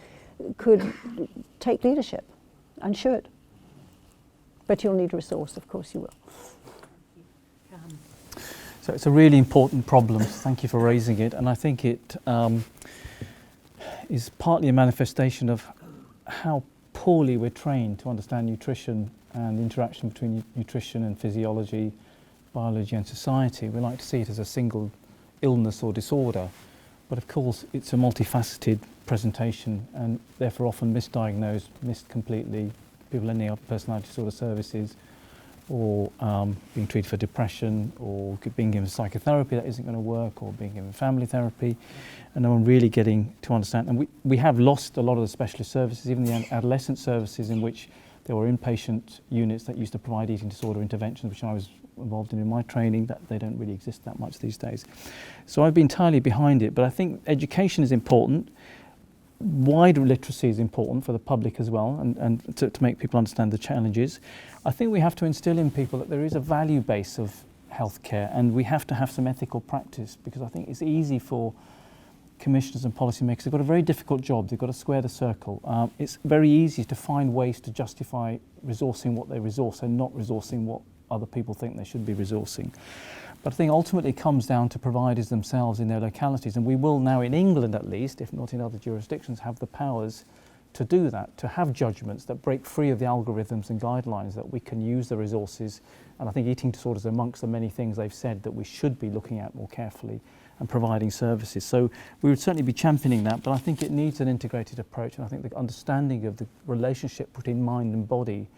take leadership, and should. But you'll need resource, of course you will. So it's a really important problem. Thank you for raising it. And I think it is partly a manifestation of how poorly we're trained to understand nutrition and the interaction between nutrition and physiology, biology and society. We like to see it as a single illness or disorder, but of course it's a multifaceted presentation and therefore often misdiagnosed, missed completely. People ending up personality disorder services, or being treated for depression, or being given psychotherapy that isn't going to work, or being given family therapy, and no one really getting to understand. And we have lost a lot of the specialist services, even the adolescent services, in which there were inpatient units that used to provide eating disorder interventions, which I was involved in my training. That they don't really exist that much these days. So I've been entirely behind it, but I think education is important. Wider literacy is important for the public as well, and to make people understand the challenges. I think we have to instill in people that there is a value base of healthcare, and we have to have some ethical practice, because I think it's easy for commissioners and policymakers. They've got a very difficult job. They've got to square the circle. It's very easy to find ways to justify resourcing what they resource and not resourcing what other people think they should be resourcing. But I think ultimately it comes down to providers themselves in their localities, and we will now, in England at least, if not in other jurisdictions, have the powers to do that, to have judgments that break free of the algorithms and guidelines, that we can use the resources. And I think eating disorders are amongst the many things they've said that we should be looking at more carefully and providing services. So we would certainly be championing that, but I think it needs an integrated approach, and I think the understanding of the relationship between mind and body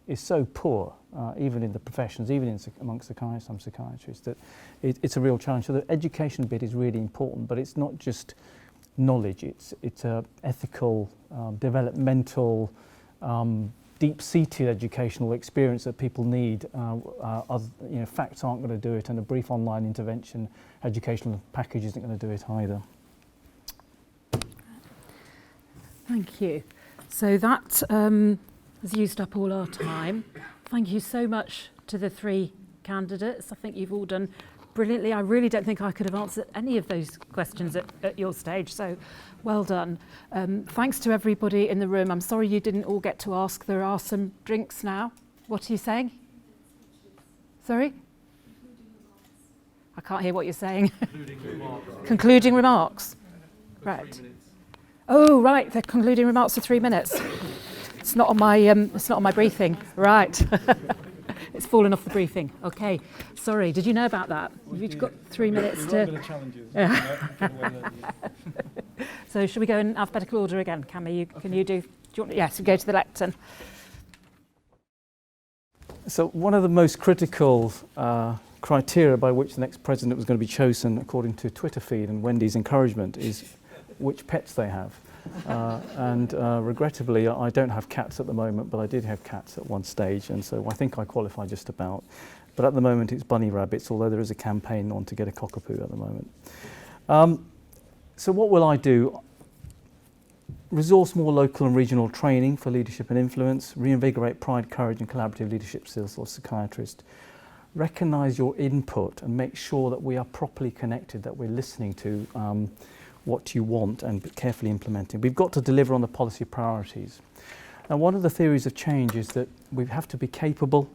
is so poor, even in the professions, even amongst some psychiatrists, that it's a real challenge. So the education bit is really important, but it's not just knowledge, it's a ethical, developmental, deep-seated educational experience that people need. Facts aren't going to do it, and a brief online intervention educational package isn't going to do it either. Thank you. So that has used up all our time. Thank you so much to the three candidates. I think you've all done brilliantly. I really don't think I could have answered any of those questions at your stage, so well done. Thanks to everybody in the room. I'm sorry you didn't all get to ask. There are some drinks now. What are you saying? Sorry? I can't hear what you're saying. Concluding remarks. Right. Oh, right. The concluding remarks for 3 minutes. It's not on my briefing. Right. It's fallen off the briefing. Okay. Sorry. Did you know about that? You've got 3 minutes to. Going to challenge you. Yeah. So should we go in alphabetical order again? Cammy, can you do? Yes, we go to the lectern. So one of the most critical criteria by which the next president was going to be chosen, according to Twitter feed and Wendy's encouragement, is which pets they have. Regrettably, I don't have cats at the moment, but I did have cats at one stage, and so I think I qualify just about. But at the moment it's bunny rabbits, although there is a campaign on to get a cockapoo at the moment. So what will I do? Resource more local and regional training for leadership and influence, reinvigorate pride, courage and collaborative leadership skills of psychiatrists, recognise your input and make sure that we are properly connected, that we're listening to what you want and carefully implementing. We've got to deliver on the policy priorities. And one of the theories of change is that we have to be capable,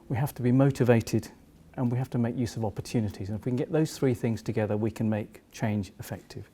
we have to be motivated, and we have to make use of opportunities. And if we can get those three things together, we can make change effective.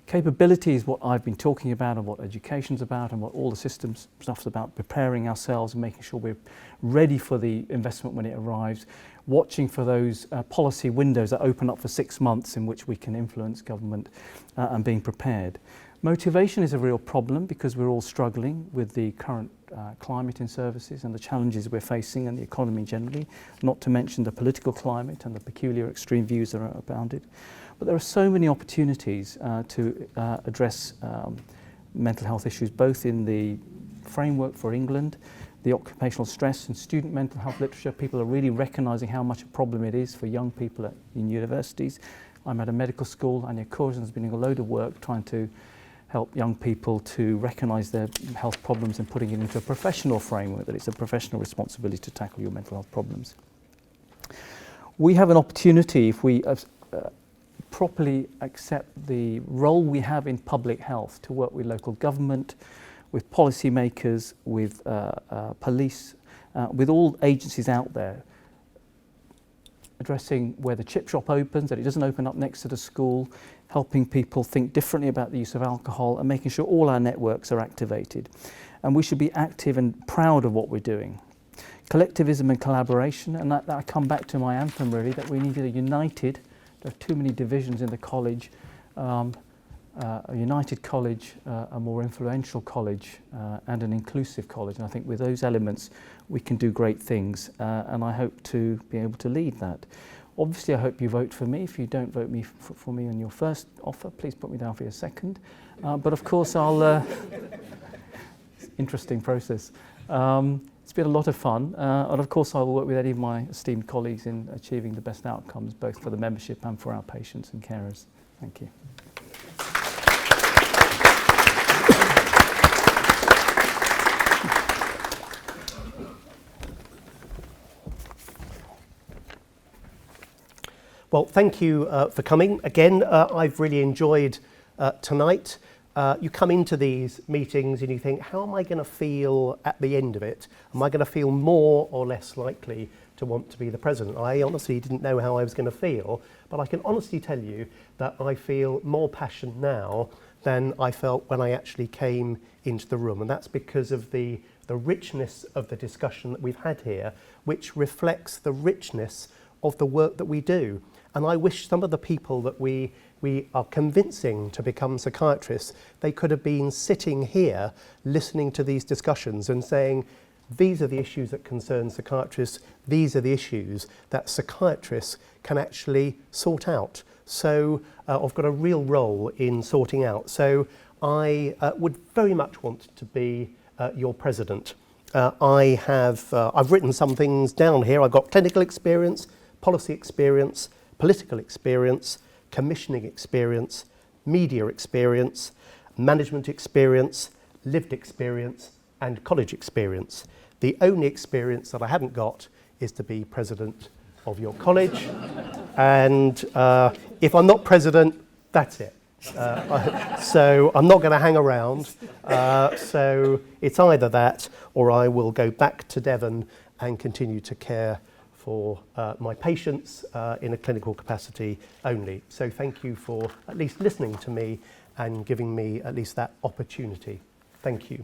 Capability is what I've been talking about and what education's about and what all the systems stuff's about, preparing ourselves and making sure we're ready for the investment when it arrives, watching for those policy windows that open up for 6 months in which we can influence government and being prepared. Motivation is a real problem because we're all struggling with the current climate in services and the challenges we're facing and the economy generally, not to mention the political climate and the peculiar extreme views that are abounded. But there are so many opportunities to address mental health issues, both in the framework for England, the occupational stress and student mental health literature. People are really recognising how much a problem it is for young people in universities. I'm at a medical school, and Corzon's been doing a load of work trying to help young people to recognise their health problems and putting it into a professional framework, that it's a professional responsibility to tackle your mental health problems. We have an opportunity, if we properly accept the role we have in public health, to work with local government, with policymakers, with police, with all agencies out there, addressing where the chip shop opens, that it doesn't open up next to the school, helping people think differently about the use of alcohol and making sure all our networks are activated. And we should be active and proud of what we're doing. Collectivism and collaboration, and that I come back to my anthem really, that we need a united, there are too many divisions in the college, a united college, a more influential college, and an inclusive college. And I think with those elements we can do great things, and I hope to be able to lead that. Obviously I hope you vote for me. If you don't vote for me on your first offer, please put me down for your second. But of course I'll... interesting process. It's been a lot of fun, and of course I will work with any of my esteemed colleagues in achieving the best outcomes, both for the membership and for our patients and carers. Thank you. Well, thank you for coming. Again, I've really enjoyed tonight. You come into these meetings and you think, how am I going to feel at the end of it? Am I going to feel more or less likely to want to be the president? I honestly didn't know how I was going to feel, but I can honestly tell you that I feel more passion now than I felt when I actually came into the room. And that's because of the richness of the discussion that we've had here, which reflects the richness of the work that we do. And I wish some of the people that we are convincing to become psychiatrists, they could have been sitting here listening to these discussions and saying, these are the issues that concern psychiatrists, these are the issues that psychiatrists can actually sort out. So I've got a real role in sorting out. So I would very much want to be your president. I've written some things down here. I've got clinical experience, policy experience, political experience, commissioning experience, media experience, management experience, lived experience, and college experience. The only experience that I haven't got is to be president of your college. And if I'm not president, that's it. So I'm not going to hang around. So it's either that or I will go back to Devon and continue to care for my patients in a clinical capacity only. So thank you for at least listening to me and giving me at least that opportunity. Thank you.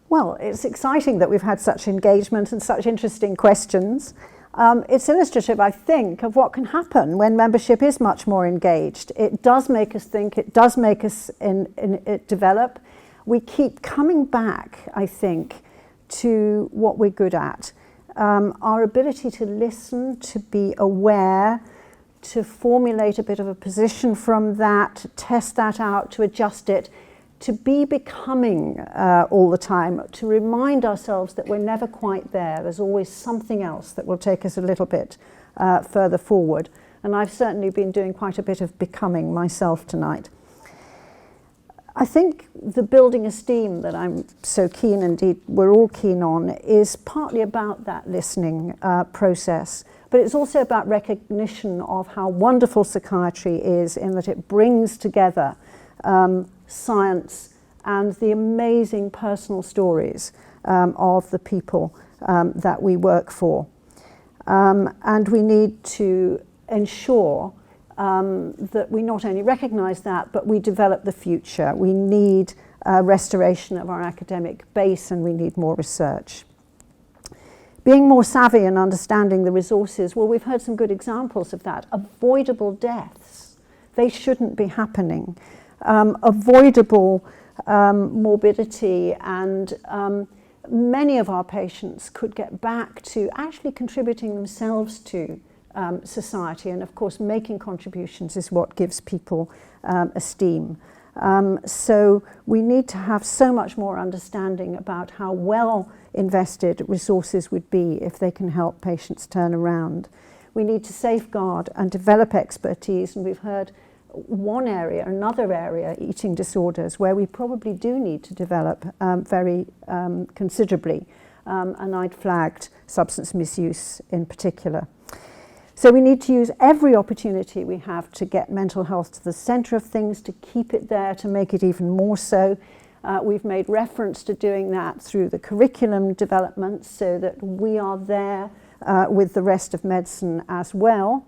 Well, it's exciting that we've had such engagement and such interesting questions. It's illustrative, I think, of what can happen when membership is much more engaged. It does make us think, it does make us develop. We keep coming back, I think, to what we're good at. Our ability to listen, to be aware, to formulate a bit of a position from that, to test that out, to adjust it, to be becoming all the time, to remind ourselves that we're never quite there. There's always something else that will take us a little bit further forward. And I've certainly been doing quite a bit of becoming myself tonight. I think the building esteem that I'm so keen, indeed we're all keen on, is partly about that listening process, but it's also about recognition of how wonderful psychiatry is in that it brings together science and the amazing personal stories of the people that we work for. And we need to ensure that we not only recognise that, but we develop the future. We need restoration of our academic base, and we need more research. Being more savvy and understanding the resources, well, we've heard some good examples of that. Avoidable deaths, they shouldn't be happening. Avoidable morbidity, and many of our patients could get back to actually contributing themselves to society, and of course making contributions is what gives people esteem. So we need to have so much more understanding about how well invested resources would be if they can help patients turn around. We need to safeguard and develop expertise, and we've heard another area, eating disorders, where we probably do need to develop very considerably, and I'd flagged substance misuse in particular. So we need to use every opportunity we have to get mental health to the centre of things, to keep it there, to make it even more so. We've made reference to doing that through the curriculum development so that we are there with the rest of medicine as well.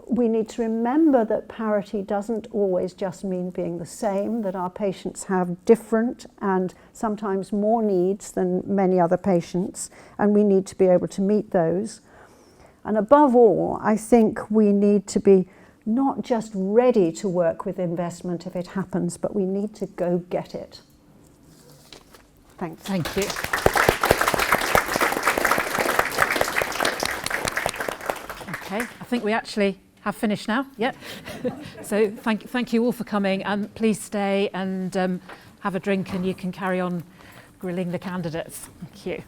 We need to remember that parity doesn't always just mean being the same, that our patients have different and sometimes more needs than many other patients, and we need to be able to meet those. And above all, I think we need to be not just ready to work with investment if it happens, but we need to go get it. Thanks. Thank you. Okay, I think we actually have finished now. Yep. So thank you all for coming, and please stay and have a drink, and you can carry on grilling the candidates. Thank you.